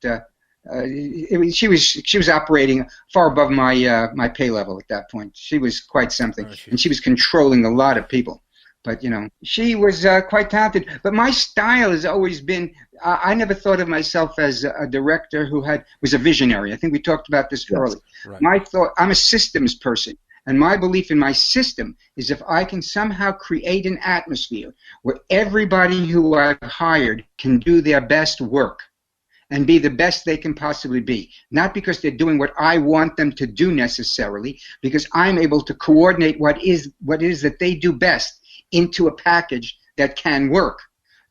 she was operating far above my pay level at that point. She was quite something, and she was controlling a lot of people. But she was quite talented. But my style has always been. I never thought of myself as a director who was a visionary. I think we talked about this early. Right. I'm a systems person. And my belief in my system is if I can somehow create an atmosphere where everybody who I've hired can do their best work and be the best they can possibly be, not because they're doing what I want them to do necessarily, because I'm able to coordinate what it is that they do best into a package that can work.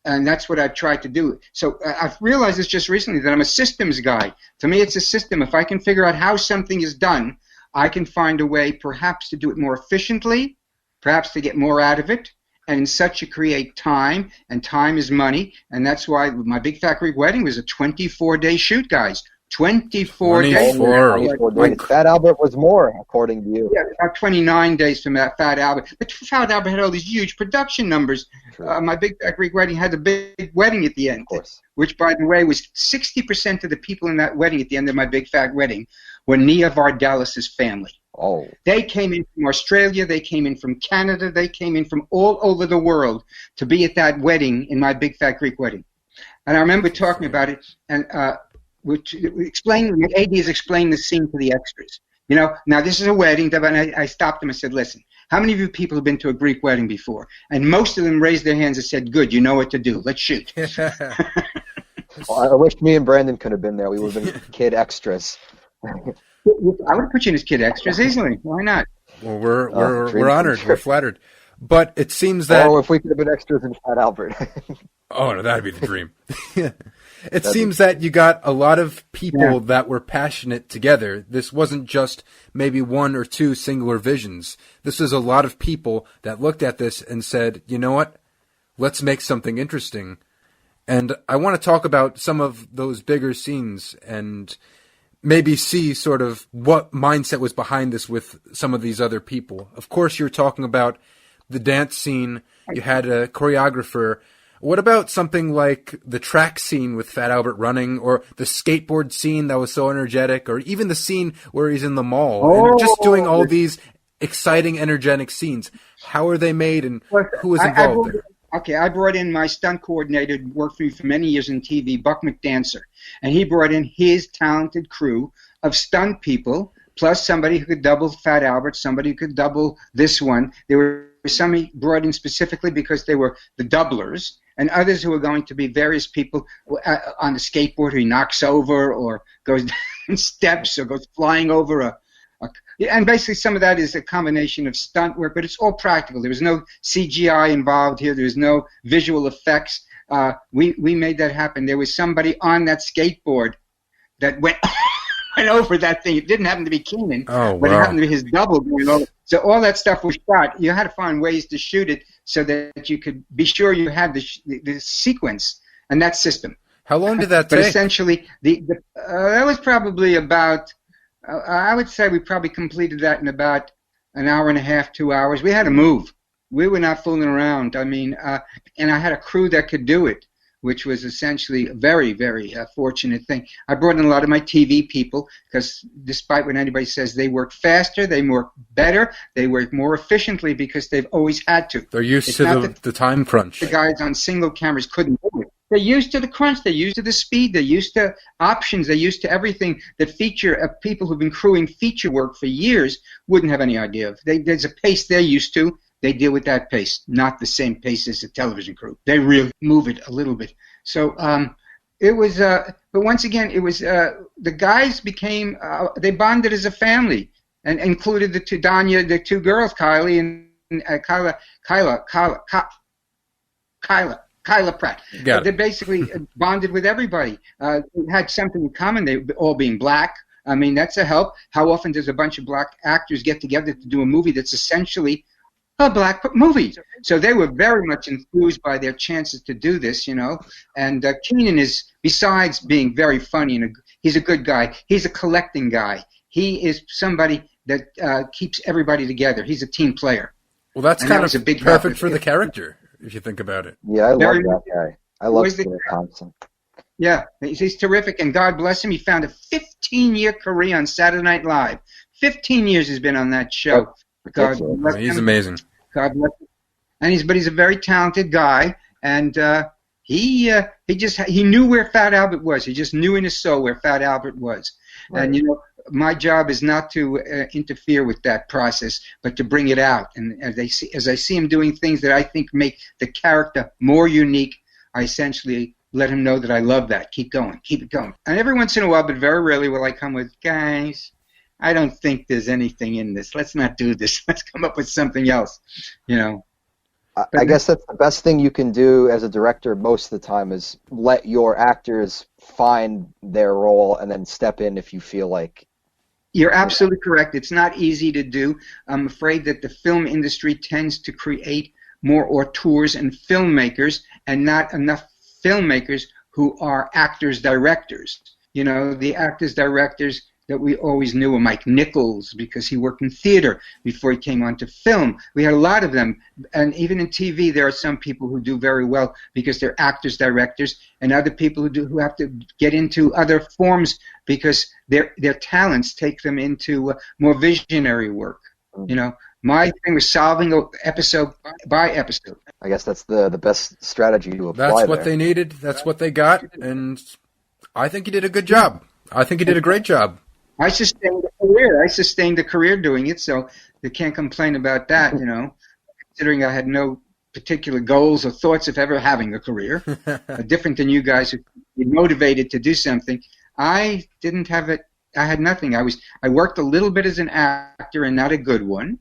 And that's what I've tried to do. So I've realized this just recently that I'm a systems guy. To me, it's a system. If I can figure out how something is done, I can find a way perhaps to do it more efficiently, perhaps to get more out of it, and in such to create time, and time is money, and that's why my Big Fat Greek Wedding was a 24-day shoot, guys. 24 days. 24 days. Fat Albert was more, according to you. Yeah, about 29 days from that Fat Albert. But Fat Albert had all these huge production numbers. My Big Fat Greek Wedding had a big wedding at the end, of course. Which, by the way, was 60% of the people in that wedding at the end of my Big Fat Wedding were Nia Vardalos' family. Oh. They came in from Australia, they came in from Canada, they came in from all over the world to be at that wedding in my Big Fat Greek Wedding. And I remember talking about it, and the ADs explained the scene to the extras. Now this is a wedding, and I stopped them and said, listen, how many of you people have been to a Greek wedding before? And most of them raised their hands and said, good, you know what to do. Let's shoot. Well, I wish me and Brandon could have been there. We would have been kid extras. I would have put you in as kid extras easily. Why not? Well, we're honored. We're flattered. But it seems that... Oh, if we could have been extras in Fat Albert. Oh, no, that'd be the dream. It seems that you got a lot of people that were passionate together. This wasn't just maybe one or two singular visions. This is a lot of people that looked at this and said, you know what? Let's make something interesting. And I want to talk about some of those bigger scenes and maybe see sort of what mindset was behind this with some of these other people. Of course, you're talking about the dance scene. You had a choreographer. What about something like the track scene with Fat Albert running, or the skateboard scene that was so energetic, or even the scene where he's in the mall, and just doing all these exciting, energetic scenes? How are they made, and who was involved there? Okay, I brought in my stunt coordinator, who worked for me for many years in TV, Buck McDancer, and he brought in his talented crew of stunt people, plus somebody who could double Fat Albert, somebody who could double this one. There were some he brought in specifically because they were the doublers, and others who are going to be various people on a skateboard who he knocks over or goes down steps or goes flying over and basically some of that is a combination of stunt work, but it's all practical. There was no CGI involved here. There was no visual effects. We made that happen. There was somebody on that skateboard that went over that thing. It didn't happen to be Kenan, but it happened to be his double going over. So all that stuff was shot. You had to find ways to shoot it so that you could be sure you had the sequence and that system. How long did that take? But essentially, that was probably about, I would say we probably completed that in about an hour and a half, 2 hours. We had to move. We were not fooling around. I mean, and I had a crew that could do it, which was essentially a very, very fortunate thing. I brought in a lot of my TV people because despite what anybody says, they work faster, they work better, they work more efficiently because they've always had to. They're used to the time crunch. The guys on single cameras couldn't do it. They're used to the crunch, they're used to the speed, they're used to options, they're used to everything that people who've been crewing feature work for years wouldn't have any idea of. There's a pace they're used to, they deal with that pace, not the same pace as the television crew. They really move it a little bit. So it was, but once again, it was the guys became they bonded as a family, and included the two girls, Kylie and Kyla Pratt. They basically bonded with everybody. They had something in common. They all being black. I mean, that's a help. How often does a bunch of black actors get together to do a movie that's essentially a black movie? So they were very much enthused by their chances to do this, And Kenan is, besides being very funny, and he's a good guy, he's a collecting guy. He is somebody that keeps everybody together. He's a team player. Well, that's kind of perfect for the character, if you think about it. Yeah, I love that guy. I love Kenan Thompson. Yeah, he's terrific, and God bless him. He found a 15-year career on Saturday Night Live. 15 years he's been on that show. God bless him. He's amazing. God bless him. And he's a very talented guy, and he knew where Fat Albert was. He just knew in his soul where Fat Albert was. Right. And my job is not to interfere with that process, but to bring it out. And as I see him doing things that I think make the character more unique, I essentially let him know that I love that. Keep going. Keep it going. And every once in a while, but very rarely, will I come with, guys, I don't think there's anything in this. Let's not do this. Let's come up with something else, I guess that's the best thing you can do as a director most of the time, is let your actors find their role and then step in if you feel like. You're absolutely correct. It's not easy to do. I'm afraid that the film industry tends to create more auteurs and filmmakers, and not enough filmmakers who are actors-directors. The actors-directors that we always knew were Mike Nichols, because he worked in theater before he came onto film. We had a lot of them. And even in TV, there are some people who do very well because they're actors-directors, and other people who have to get into other forms because their talents take them into more visionary work. My thing was solving episode by episode. I guess that's the best strategy to apply. That's what they needed. That's what they got. And I think he did a good job. I think he did a great job. I sustained a career. I sustained a career doing it, so they can't complain about that, considering I had no particular goals or thoughts of ever having a career. Different than you guys who were motivated to do something. I didn't have it. I had nothing. I worked a little bit as an actor, and not a good one.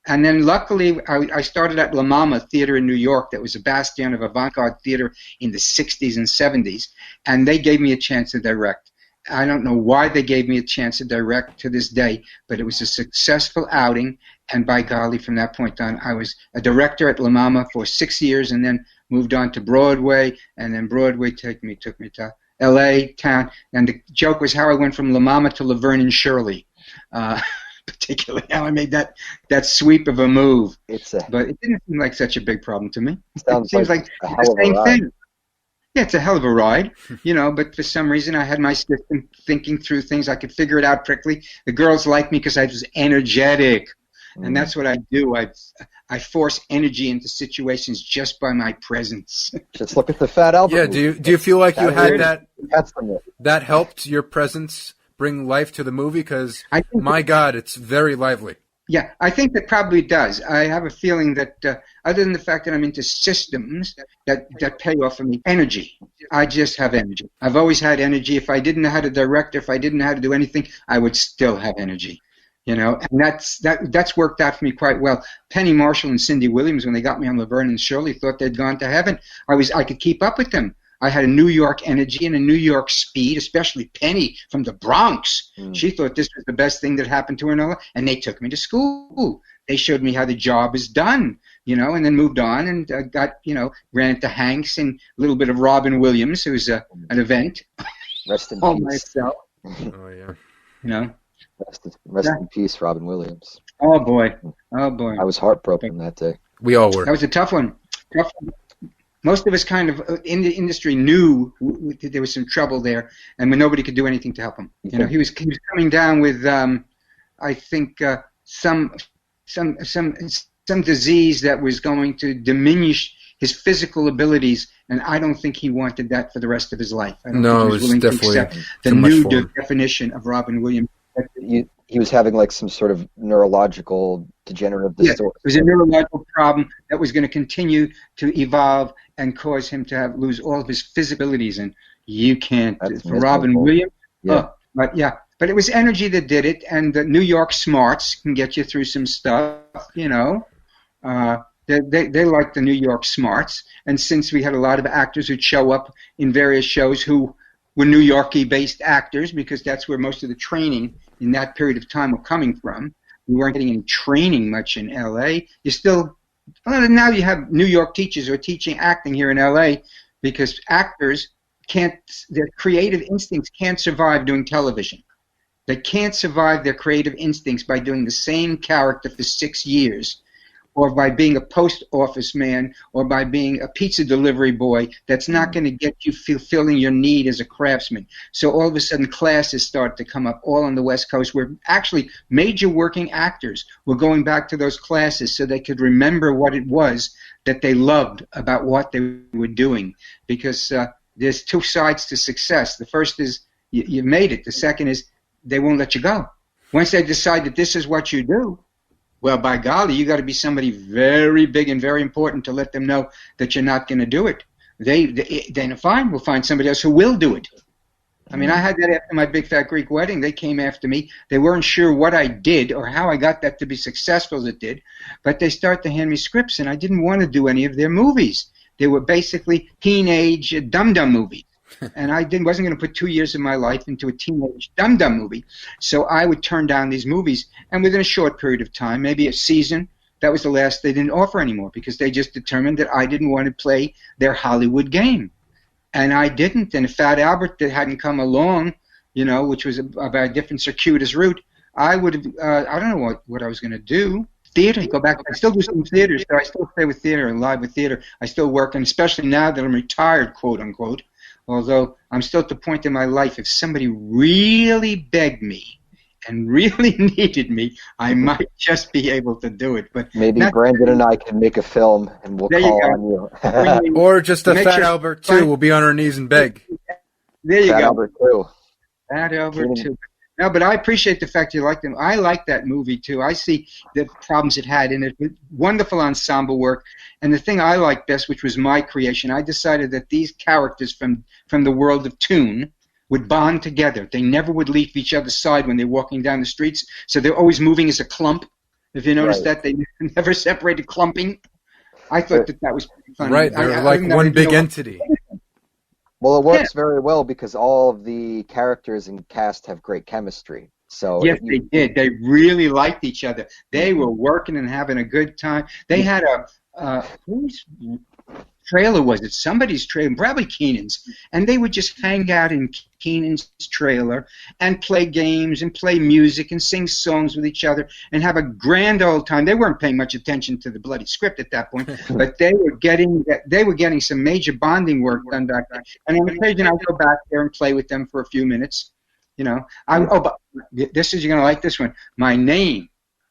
And then luckily, I started at La Mama Theater in New York. That was a bastion of avant-garde theater in the 60s and 70s. And they gave me a chance to direct. I don't know why they gave me a chance to direct to this day, but it was a successful outing. And by golly, from that point on, I was a director at La Mama for 6 years, and then moved on to Broadway. And then Broadway took me to L.A. town. And the joke was how I went from La Mama to Laverne and Shirley. Particularly how I made that sweep of a move. But it didn't seem like such a big problem to me. It seems like the same thing. Yeah, it's a hell of a ride, but for some reason I had my system thinking through things. I could figure it out quickly. The girls liked me because I was energetic. And that's what I do. I force energy into situations just by my presence. Just look at the Fat Albert. Yeah, do you feel like you had that helped your presence bring life to the movie? Because, my God, it's very lively. Yeah, I think that probably does. I have a feeling that other than the fact that I'm into systems that pay off for me, energy. I just have energy. I've always had energy. If I didn't know how to direct, if I didn't know how to do anything, I would still have energy. And that's worked out for me quite well. Penny Marshall and Cindy Williams, when they got me on Laverne and Shirley, thought they'd gone to heaven. I could keep up with them. I had a New York energy and a New York speed, especially Penny from the Bronx. She thought this was the best thing that happened to her in her life, and they took me to school. They showed me how the job is done, and then moved on and ran into Hanks and a little bit of Robin Williams, who's an event. Rest in all peace. myself. Oh, yeah. Rest in peace, Robin Williams. Oh, boy. Oh, boy. I was heartbroken that day. We all were. That was a tough one. Most of us kind of in the industry knew there was some trouble there, and when nobody could do anything to help him. He was coming down with I think some disease that was going to diminish his physical abilities, and I don't think he wanted that for the rest of his life. I don't think he was willing to accept the new definition of Robin Williams. You he was having like some sort of neurological degenerative Yes, disorder. it was a neurological problem that was going to continue to evolve and cause him to lose all of his physicalities. And you can't, That's for Robin miserable. Williams, Yeah. but it was energy that did it, and the New York smarts can get you through some stuff, you know. They like the New York smarts, and since we had a lot of actors who'd show up in various shows who were New Yorkie-based actors, because that's where most of the training in that period of time were coming from. We weren't getting any training much in L.A. Now you have New York teachers who are teaching acting here in L.A. because actors their creative instincts can't survive doing television. They can't survive their creative instincts by doing the same character for 6 years, or by being a post office man, or by being a pizza delivery boy. That's not going to get you fulfilling your need as a craftsman. So all of a sudden classes start to come up all on the West Coast where actually major working actors were going back to those classes so they could remember what it was that they loved about what they were doing. Because there's two sides to success. The first is you made it. The second is they won't let you go. Once they decide that this is what you do, well, by golly, you got to be somebody very big and very important to let them know that you're not going to do it. Then fine, we'll find somebody else who will do it. I mean, I had that after my Big Fat Greek Wedding. They came after me. They weren't sure what I did or how I got that to be successful as it did, but they started to hand me scripts, and I didn't want to do any of their movies. They were basically teenage dum-dum movies. And I wasn't going to put 2 years of my life into a teenage dum-dum movie. So I would turn down these movies, and within a short period of time, maybe a season, that was the last they didn't offer anymore because they just determined that I didn't want to play their Hollywood game. And I didn't. And if Fat Albert hadn't come along, you know, which was about a different circuitous route, I would have, I don't know what I was going to do. Theater, go back. I still do some theater, so I still stay with theater and live with theater. I still work, and especially now that I'm retired, quote unquote. Although I'm still at the point in my life, if somebody really begged me and really needed me, I might just be able to do it. But maybe Brandon and I can make a film, and we'll call on you. Or just a Fat Albert 2. We'll be on our knees and beg. There you go. Fat Albert 2. Fat Albert 2. No, but I appreciate the fact you like them. I like that movie, too. I see the problems it had in it. Wonderful ensemble work. And the thing I liked best, which was my creation, I decided that these characters from the world of Toon would bond together. They never would leave each other's side when they're walking down the streets, so they're always moving as a clump. If you notice that, they never separated clumping. I thought that was pretty funny. Right, they're like one big entity. Well, it works very well because all of the characters and cast have great chemistry. So yes, they did. They really liked each other. They were working and having a good time. They had whose trailer was it? Somebody's trailer, probably Kenan's. And they would just hang out in Kenan's trailer and play games and play music and sing songs with each other and have a grand old time. They weren't paying much attention to the bloody script at that point, but they were getting some major bonding work done back then. And on occasion, I'd go back there and play with them for a few minutes. You know, but you're going to like this one. My name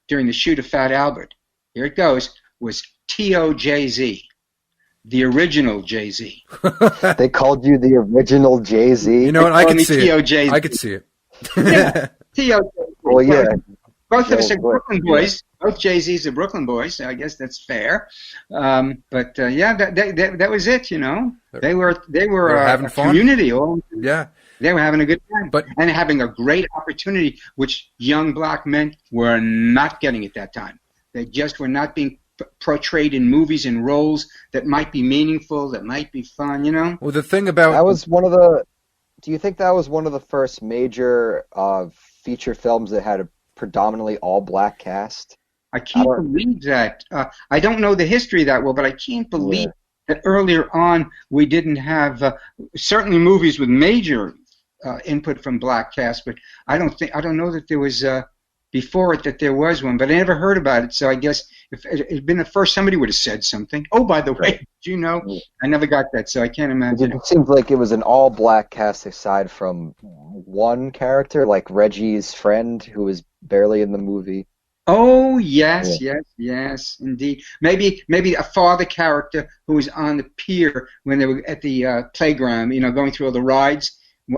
during the shoot of Fat Albert, here it goes, was T.O.J.Z., the original Jay-Z. They called you the original Jay-Z? You know what? I could see it. I could see it. Yeah, T.O.J.Z. Well, yeah. Both of us are Brooklyn boys. Both Jay-Z's are Brooklyn boys, so I guess that's fair. But that was it, you know. They were having a fun. Community. Yeah. They were having a good time and having a great opportunity, which young black men were not getting at that time. They just were not being portrayed in movies and roles that might be meaningful, that might be fun, you know? Well, the thing about... Do you think that was one of the first major feature films that had a predominantly all-black cast? I can't believe that. I don't know the history that well, but I can't believe that earlier on we didn't have certainly movies with major input from black cast, but I don't know that there was before it that there was one, but I never heard about it. So I guess if it had been the first, somebody would have said something. Oh, by the way, did you know? I never got that, so I can't imagine. It seems like it was an all-black cast aside from one character, like Reggie's friend, who was barely in the movie. Oh, yes, yes, indeed. Maybe a father character who was on the pier when they were at the playground, you know, going through all the rides.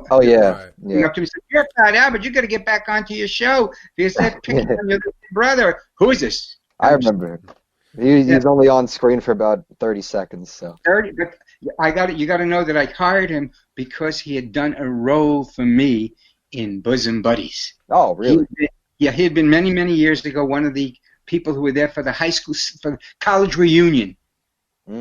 Oh yeah, Right. Yeah. Up to me, said, "You're Fat Albert. You got to get back onto your show because that picture of your brother. Who is this?" I remember. He's only on screen for about 30 seconds. So 30, but you got to know that I hired him because he had done a role for me in Bosom Buddies. Oh, really? He had been many years ago one of the people who were there for the high school, for the college reunion.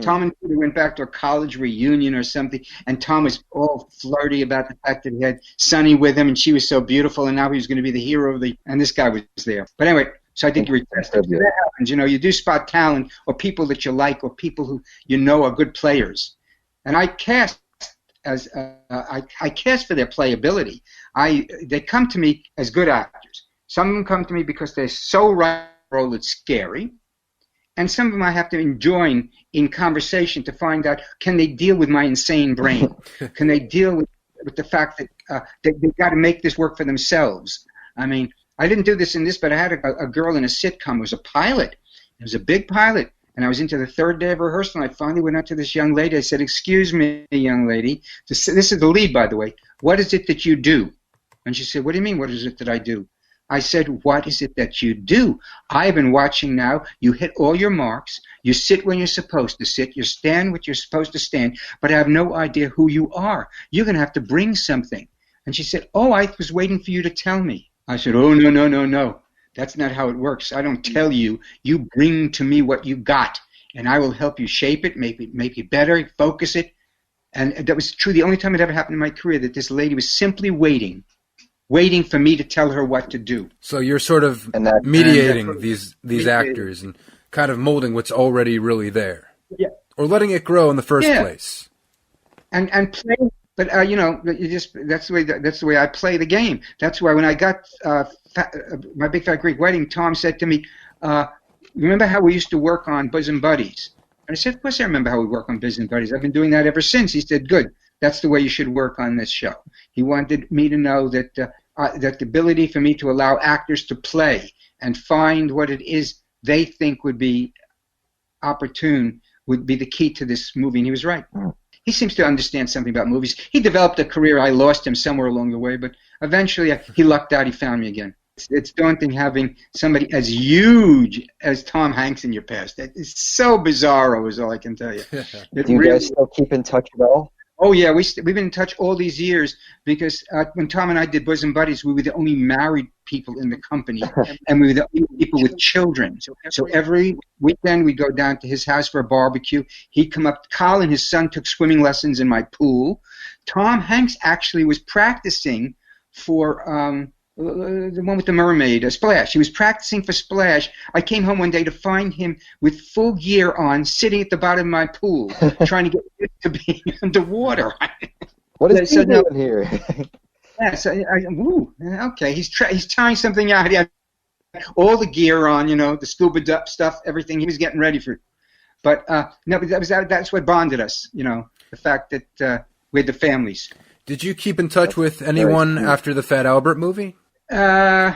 Tom and Peter went back to a college reunion or something, and Tom was all flirty about the fact that he had Sonny with him, and she was so beautiful, and now he was going to be the hero of and this guy was there. But anyway, so I think you requested. So that happens, you do spot talent or people that you like or people who are good players, and I cast I cast for their playability. They come to me as good actors. Some of them come to me because they're so right role it's scary. And some of them I have to join in conversation to find out, can they deal with my insane brain? Can they deal with the fact that they've got to make this work for themselves? I mean, I didn't do this in this, but I had a girl in a sitcom who was a pilot. It was a big pilot. And I was into the third day of rehearsal, and I finally went up to this young lady. I said, "Excuse me, young lady. This is the lead, by the way. What is it that you do?" And she said, "What do you mean, what is it that I do?" I said, "What is it that you do? I've been watching now. You hit all your marks. You sit when you're supposed to sit. You stand what you're supposed to stand. But I have no idea who you are. You're going to have to bring something." And she said, "Oh, I was waiting for you to tell me." I said, "Oh, no. That's not how it works. I don't tell you. You bring to me what you got, and I will help you shape it, make it better, focus it." And that was true. The only time it ever happened in my career that this lady was simply waiting for me to tell her what to do. So you're sort of mediating these actors and kind of molding what's already really there. Yeah. Or letting it grow in the first place. And play, but that's the way I play the game. That's why when I got my Big Fat Greek Wedding, Tom said to me, "Remember how we used to work on Bosom Buddies?" And I said, "Of course I remember how we work on Bosom Buddies. I've been doing that ever since." He said, "Good. That's the way you should work on this show." He wanted me to know that that the ability for me to allow actors to play and find what it is they think would be opportune would be the key to this movie. And he was right. He seems to understand something about movies. He developed a career. I lost him somewhere along the way, but eventually he lucked out. He found me again. It's daunting having somebody as huge as Tom Hanks in your past. It's so bizarro is all I can tell you. Do you guys still keep in touch at all? Oh, yeah, we've been in touch all these years because when Tom and I did Bosom Buddies, we were the only married people in the company, and we were the only people with children. So every weekend we'd go down to his house for a barbecue. He'd come up. Colin, his son, took swimming lessons in my pool. Tom Hanks actually was practicing for the one with the mermaid, Splash. He was practicing for Splash. I came home one day to find him with full gear on, sitting at the bottom of my pool, trying to get used to being underwater. What is he doing here? Yeah, so okay. He's trying something out. He had all the gear on, the scuba stuff, everything. He was getting ready for it. But no, but that's what bonded us. The fact that we had the families. Did you keep in touch with anyone after the Fat Albert movie? No,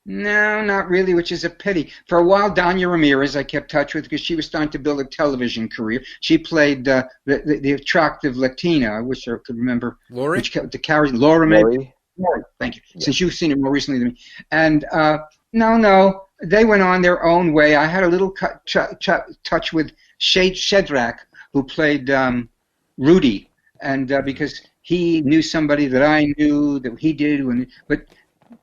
not really, which is a pity. For a while, Danya Ramirez I kept touch with because she was starting to build a television career. She played the attractive Latina. I wish I could remember. Lori? Laura, maybe? Lori, thank you. Yeah. Since you've seen it more recently than me. And no, they went on their own way. I had a little touch with Shedrack, who played Rudy, and because he knew somebody that I knew that he did, but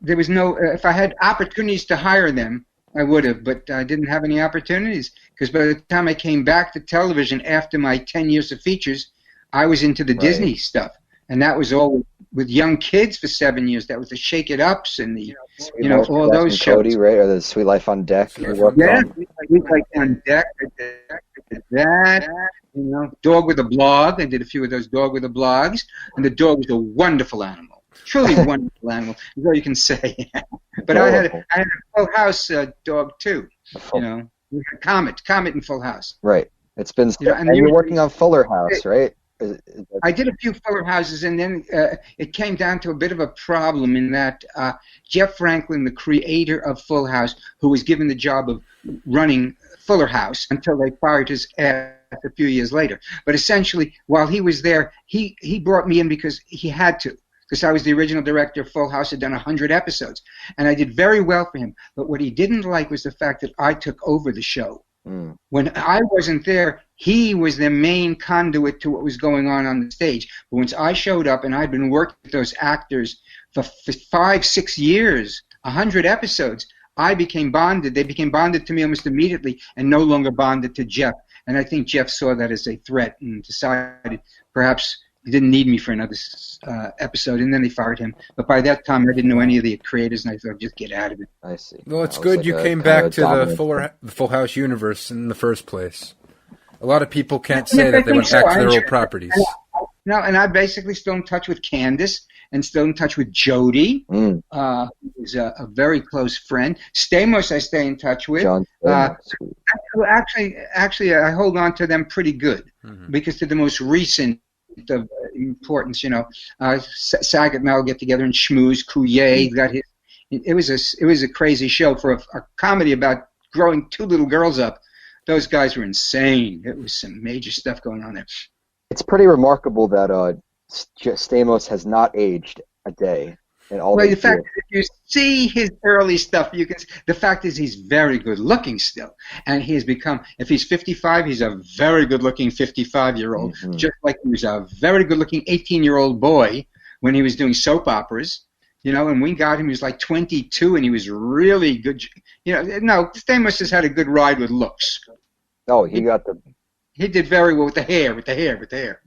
there was no. If I had opportunities to hire them, I would have, but I didn't have any opportunities because by the time I came back to television after my 10 years of features, I was into the Disney stuff, and that was all with young kids for 7 years. That was the Shake It Ups and the all those shows. Cody, right, or the Sweet Life on Deck. Sweet Life on Deck. I did that. Dog with a Blog. I did a few of those Dog with the Blogs, and the dog was a wonderful animal. Truly wonderful animal, is all you can say. But I had a Full House dog too. We had Comet in Full House. Right. It's been. And you're working on Fuller House, right? I did a few Fuller Houses, and then it came down to a bit of a problem in that Jeff Franklin, the creator of Full House, who was given the job of running Fuller House until they fired his ass a few years later. But essentially, while he was there, he brought me in because he had to. Because I was the original director of Full House, had done 100 episodes. And I did very well for him. But what he didn't like was the fact that I took over the show. Mm. When I wasn't there, he was the main conduit to what was going on the stage. But once I showed up, and I'd been working with those actors for 5-6 years, 100 episodes, I became bonded. They became bonded to me almost immediately and no longer bonded to Jeff. And I think Jeff saw that as a threat and decided perhaps he didn't need me for another episode, and then they fired him. But by that time, I didn't know any of the creators, and I thought, just get out of it. I see. Well, it's good you came back to the Full House universe in the first place. A lot of people can't say that they went back to their old properties. No, and I'm basically still in touch with Candace and still in touch with Jody, who's a very close friend. Stamos I stay in touch with. John actually, I hold on to them pretty good because they're the most recent of importance. Saget and I will get together and schmooze. Couillet got his. It was a crazy show for a comedy about growing two little girls up. Those guys were insane. It was some major stuff going on there. It's pretty remarkable that Stamos has not aged a day in all these years. The fact that if you see his early stuff, the fact is he's very good looking still. And he has become, if he's 55, he's a very good looking 55-year-old, just like he was a very good looking 18-year-old boy when he was doing soap operas. And we got him, he was like 22, and he was really good. Stamos has had a good ride with looks. Oh, he did very well with the hair.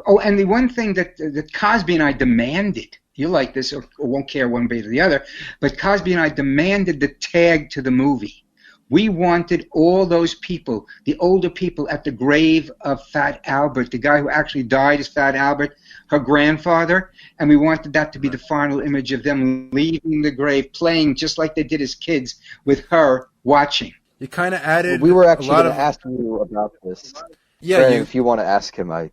Oh, and the one thing that Cosby and I demanded, you like this or won't care one bit or the other, but Cosby and I demanded the tag to the movie. We wanted all those people, the older people at the grave of Fat Albert, the guy who actually died as Fat Albert, her grandfather, and we wanted that to be the final image of them leaving the grave, playing just like they did as kids with her watching. You kind of added. We were actually going to ask you about this. Yeah, Brandon, if you want to ask him, I'd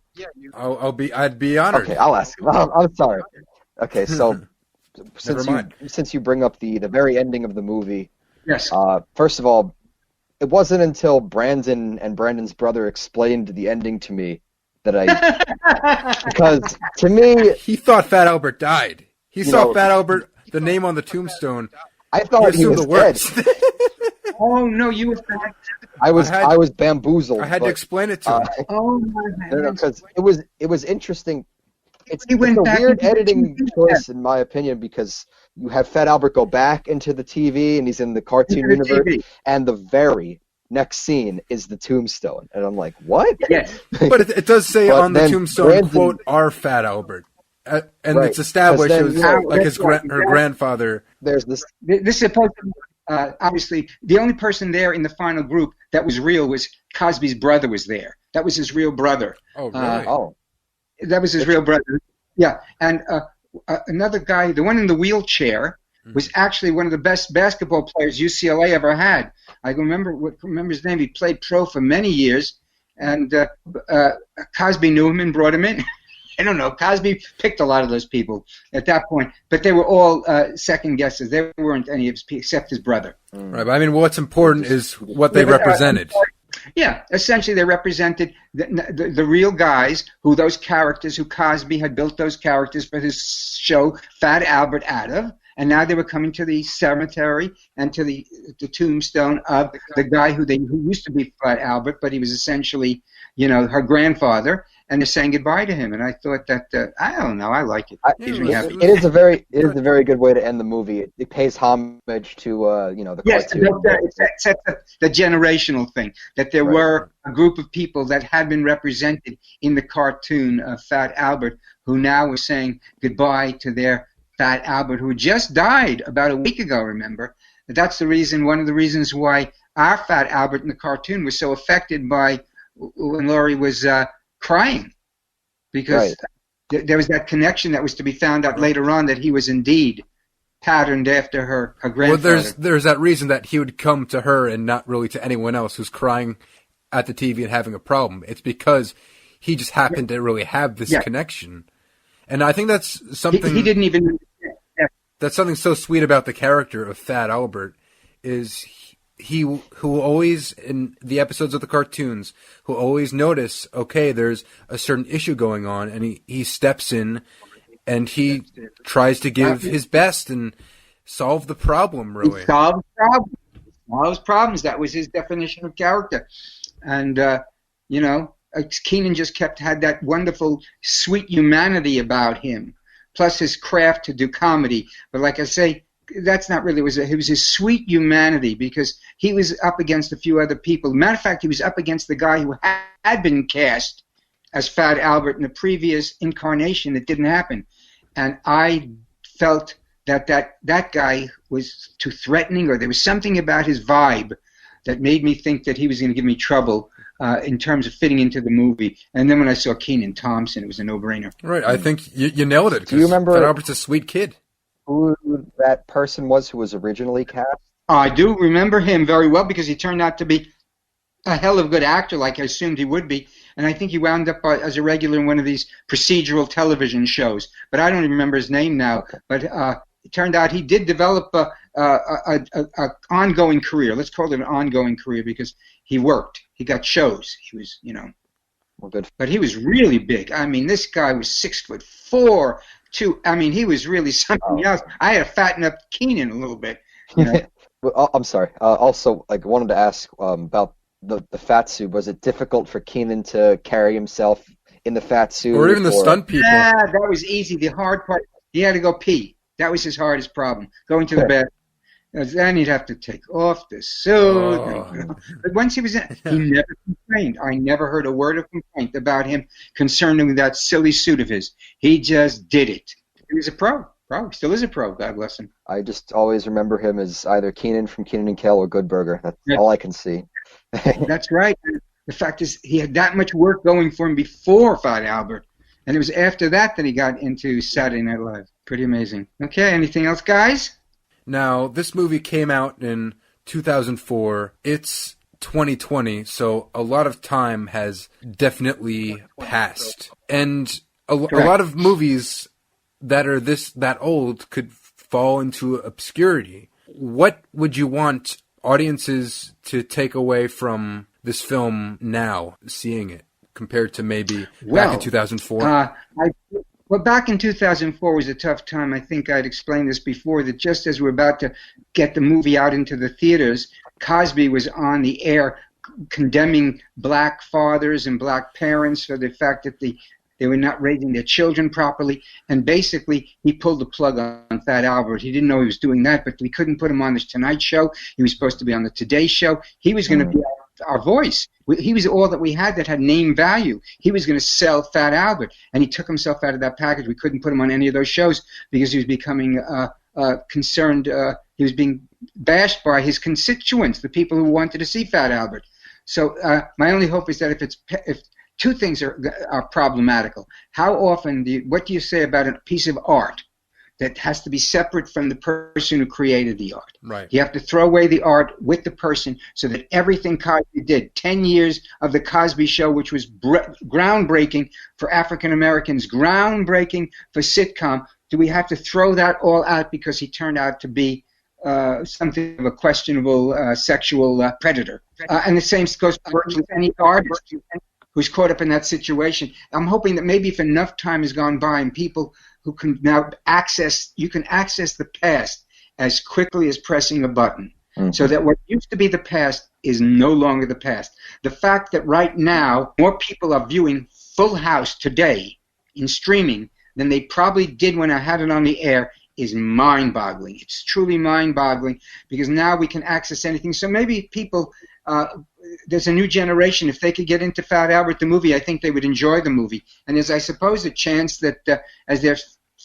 be honored. Okay, I'll ask him. I'm sorry. Okay, so since you bring up the very ending of the movie, yes. First of all, it wasn't until Brandon and Brandon's brother explained the ending to me that because to me he thought Fat Albert died. He saw Fat Albert, the name on the tombstone. I thought he was dead. Oh no, you were back. I was bamboozled. I had to explain it to him. Oh my God! Because it was interesting. It's a weird editing choice, in my opinion, because you have Fat Albert go back into the TV, and he's in the cartoon universe, and the very next scene is the tombstone, and I'm like, what? Yes. But it does say on the tombstone, quote, "Our Fat Albert," and it's established her grandfather. There's this. This is supposed to. Obviously, the only person there in the final group that was real was Cosby's brother was there. That was his real brother. Oh, really? That was his real brother. Yeah, and another guy, the one in the wheelchair, was actually one of the best basketball players UCLA ever had. I remember his name. He played pro for many years, and Cosby knew him and brought him in. I don't know. Cosby picked a lot of those people at that point, but they were all second guesses. There weren't any except his brother. Right, but I mean, what's important is what they represented. Yeah, essentially they represented the real guys who Cosby had built those characters for his show Fat Albert out of, and now they were coming to the cemetery and to the tombstone of the guy who used to be Fat Albert, but he was essentially, her grandfather. And they're saying goodbye to him, and I thought that I don't know, I like it. It is a very good way to end the movie. It pays homage to the cartoon. It's the generational thing that there were a group of people that had been represented in the cartoon of Fat Albert who now were saying goodbye to their Fat Albert who just died about a week ago. Remember, that's one of the reasons why our Fat Albert in the cartoon was so affected by when Laurie was. Crying because there was that connection that was to be found out later on that he was indeed patterned after her grandfather. Well, there's that reason that he would come to her and not really to anyone else who's crying at the TV and having a problem. It's because he just happened to really have this connection, and I think that's something he didn't even. That's something so sweet about the character of Fat Albert is who always, in the episodes of the cartoons, who always notice, okay, there's a certain issue going on, and he steps in and he tries to give his best and solve the problem, really. He solves problems. Solves problems. That was his definition of character. And, Kenan just had that wonderful, sweet humanity about him, plus his craft to do comedy. But like I say, that's not really, it was his sweet humanity, because he was up against a few other people. Matter of fact, he was up against the guy who had been cast as Fat Albert in the previous incarnation. It didn't happen. And I felt that guy was too threatening, or there was something about his vibe that made me think that he was going to give me trouble in terms of fitting into the movie. And then when I saw Kenan Thompson, it was a no-brainer. Right, I think you nailed it. Do you remember Fat Albert's a sweet kid? Who that person was who was originally cast? I do remember him very well, because he turned out to be a hell of a good actor, like I assumed he would be. And I think he wound up as a regular in one of these procedural television shows. But I don't even remember his name now. Okay. But it turned out he did develop a ongoing career. Let's call it an ongoing career, because he worked. He got shows. He was, Well, good. But he was really big. I mean, this guy was 6'4", I mean, he was really something else. I had to fatten up Kenan a little bit. Well, I'm sorry. Also, wanted to ask about the fat suit. Was it difficult for Kenan to carry himself in the fat suit? Or even the stunt people? Yeah, that was easy. The hard part, he had to go pee. That was his hardest problem, going to the bathroom. Then he'd have to take off the suit. Oh. But once he was in, he never complained. I never heard a word of complaint about him concerning that silly suit of his. He just did it. He was a pro. He still is a pro. God bless him. I just always remember him as either Kenan from Kenan and Kel or Good Burger. That's all I can see. That's right. The fact is, he had that much work going for him before Fat Albert. And it was after that he got into Saturday Night Live. Pretty amazing. Okay, anything else, guys? Now, this movie came out in 2004. It's 2020, so a lot of time has definitely passed. And a lot of movies that are that old could fall into obscurity. What would you want audiences to take away from this film now, seeing it, compared to maybe back in 2004? Well, back in 2004 was a tough time. I think I'd explained this before, that just as we're about to get the movie out into the theaters, Cosby was on the air condemning black fathers and black parents for the fact that they were not raising their children properly. And basically, he pulled the plug on Fat Albert. He didn't know he was doing that, but we couldn't put him on the Tonight Show. He was supposed to be on the Today Show. He was going to be our voice. He was all that we had that had name value. He was going to sell Fat Albert, and he took himself out of that package. We couldn't put him on any of those shows because he was becoming concerned. He was being bashed by his constituents, the people who wanted to see Fat Albert. So my only hope is that if two things are problematical. How often what do you say about a piece of art that has to be separate from the person who created the art? Right. You have to throw away the art with the person, so that everything Cosby did, 10 years of the Cosby Show, which was groundbreaking for African Americans, groundbreaking for sitcom, do we have to throw that all out because he turned out to be something of a questionable sexual predator? And the same goes for virtually any artist who's caught up in that situation. I'm hoping that maybe if enough time has gone by and people who can now access the past as quickly as pressing a button, so that what used to be the past is no longer the past. The fact that right now more people are viewing Full House today in streaming than they probably did when I had it on the air is mind-boggling. It's truly mind-boggling, because now we can access anything. So maybe people, there's a new generation. If they could get into Fat Albert the movie, I think they would enjoy the movie. And there's, I suppose, a chance that as they're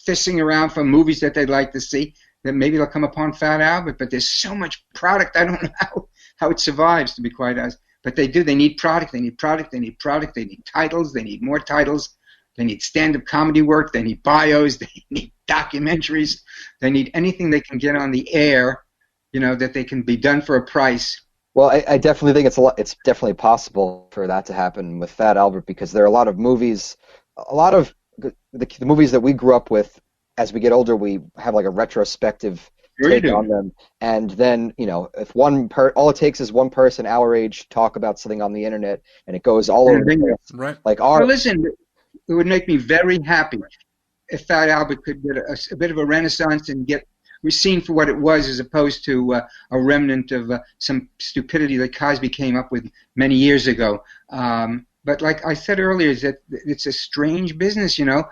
fishing around for movies that they'd like to see, that maybe they'll come upon Fat Albert. But there's so much product, I don't know how it survives, to be quite honest. But they do. They need product. They need product. They need product. They need titles. They need more titles. They need stand-up comedy work. They need bios. They need documentaries. They need anything they can get on the air, that they can be done for a price. Well, I definitely think it's definitely possible for that to happen with Fat Albert, because there are a lot of movies, the movies that we grew up with. As we get older, we have like a retrospective take on them. And then, if all it takes is one person our age talk about something on the internet, and it goes all over the place. Right. Like listen, it would make me very happy if Fat Albert could get a bit of a renaissance and get seen for what it was, as opposed to a remnant of some stupidity that Cosby came up with many years ago. But like I said earlier, is that it's a strange business, You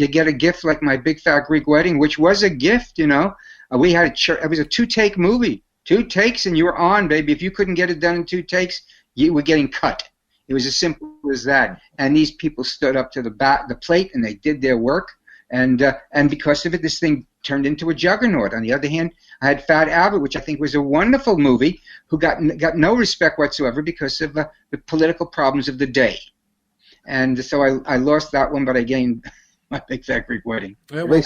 get a gift like My Big Fat Greek Wedding, which was a gift, We had it was a 2-take movie. 2 takes and you were on, baby. If you couldn't get it done in 2 takes, you were getting cut. It was as simple as that. And these people stood up to the plate and they did their work. And because of it, this thing turned into a juggernaut. On the other hand, I had Fat Albert, which I think was a wonderful movie, who got no respect whatsoever because of the political problems of the day. And so I lost that one, but I gained My Big Fat Greek Wedding. I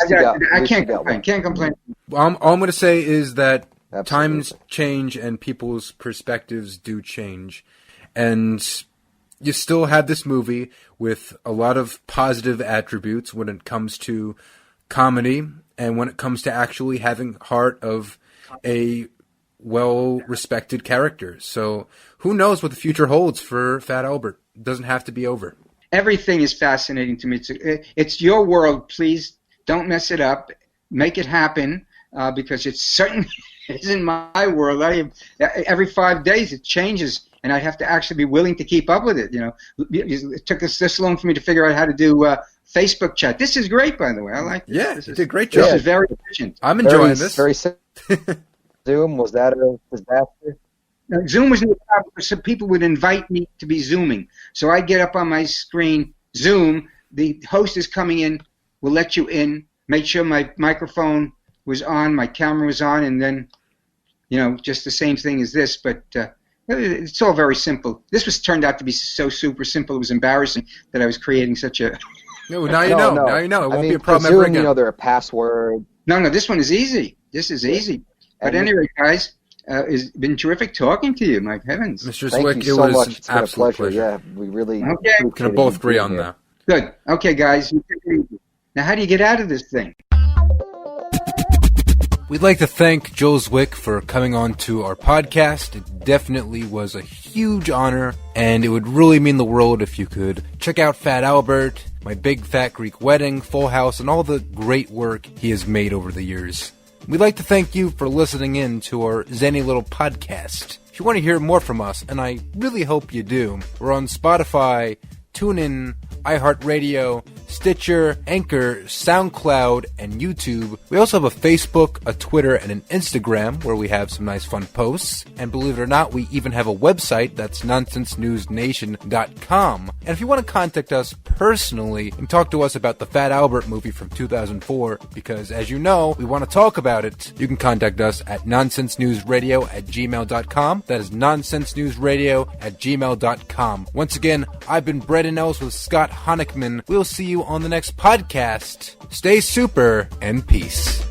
can't complain. Can't complain. All I'm going to say is that Absolutely. Times change and people's perspectives do change. And you still have this movie with a lot of positive attributes when it comes to comedy and when it comes to actually having heart of a well-respected character. So who knows what the future holds for Fat Albert? It doesn't have to be over. Everything is fascinating to me. It's your world. Please don't mess it up. Make it happen, because it certainly isn't my world. Every 5 days it changes. And I have to actually be willing to keep up with it. It took us this long for me to figure out how to do Facebook chat. This is great, by the way. I like this. Yeah, you did a great job. This is very efficient. I'm enjoying this. Very Zoom, was that a disaster? Now, Zoom was no problem because some people would invite me to be Zooming. So I get up on my screen, Zoom, the host is coming in, we'll let you in, make sure my microphone was on, my camera was on, and then, just the same thing as this, but it's all very simple. This turned out to be so super simple. It was embarrassing that I was creating such a. No, now you know. Now you know. It won't be a problem Zoom, ever again. There are passwords. No, this one is easy. This is easy. But anyway, guys, it's been terrific talking to you. My heavens, Mr. Thank Zwick, you it so was much. an It's been a absolute pleasure. Yeah, we really. Okay. We can both agree on that. Good. Okay, guys. Now, how do you get out of this thing? We'd like to thank Joel Zwick for coming on to our podcast. It definitely was a huge honor, and it would really mean the world if you could check out Fat Albert, My Big Fat Greek Wedding, Full House, and all the great work he has made over the years. We'd like to thank you for listening in to our zany little podcast. If you want to hear more from us, and I really hope you do, we're on Spotify, TuneIn, iHeartRadio, Stitcher, Anchor, SoundCloud, and YouTube. We also have a Facebook, a Twitter, and an Instagram where we have some nice fun posts. And believe it or not, we even have a website that's nonsensenewsnation.com. And if you want to contact us personally and talk to us about the Fat Albert movie from 2004, because as you know, we want to talk about it, you can contact us at nonsensenewsradio@gmail.com. That is nonsensenewsradio@gmail.com. Once again, I've been Brett and Els with Scott Honickman. We'll see you on the next podcast. Stay super and peace.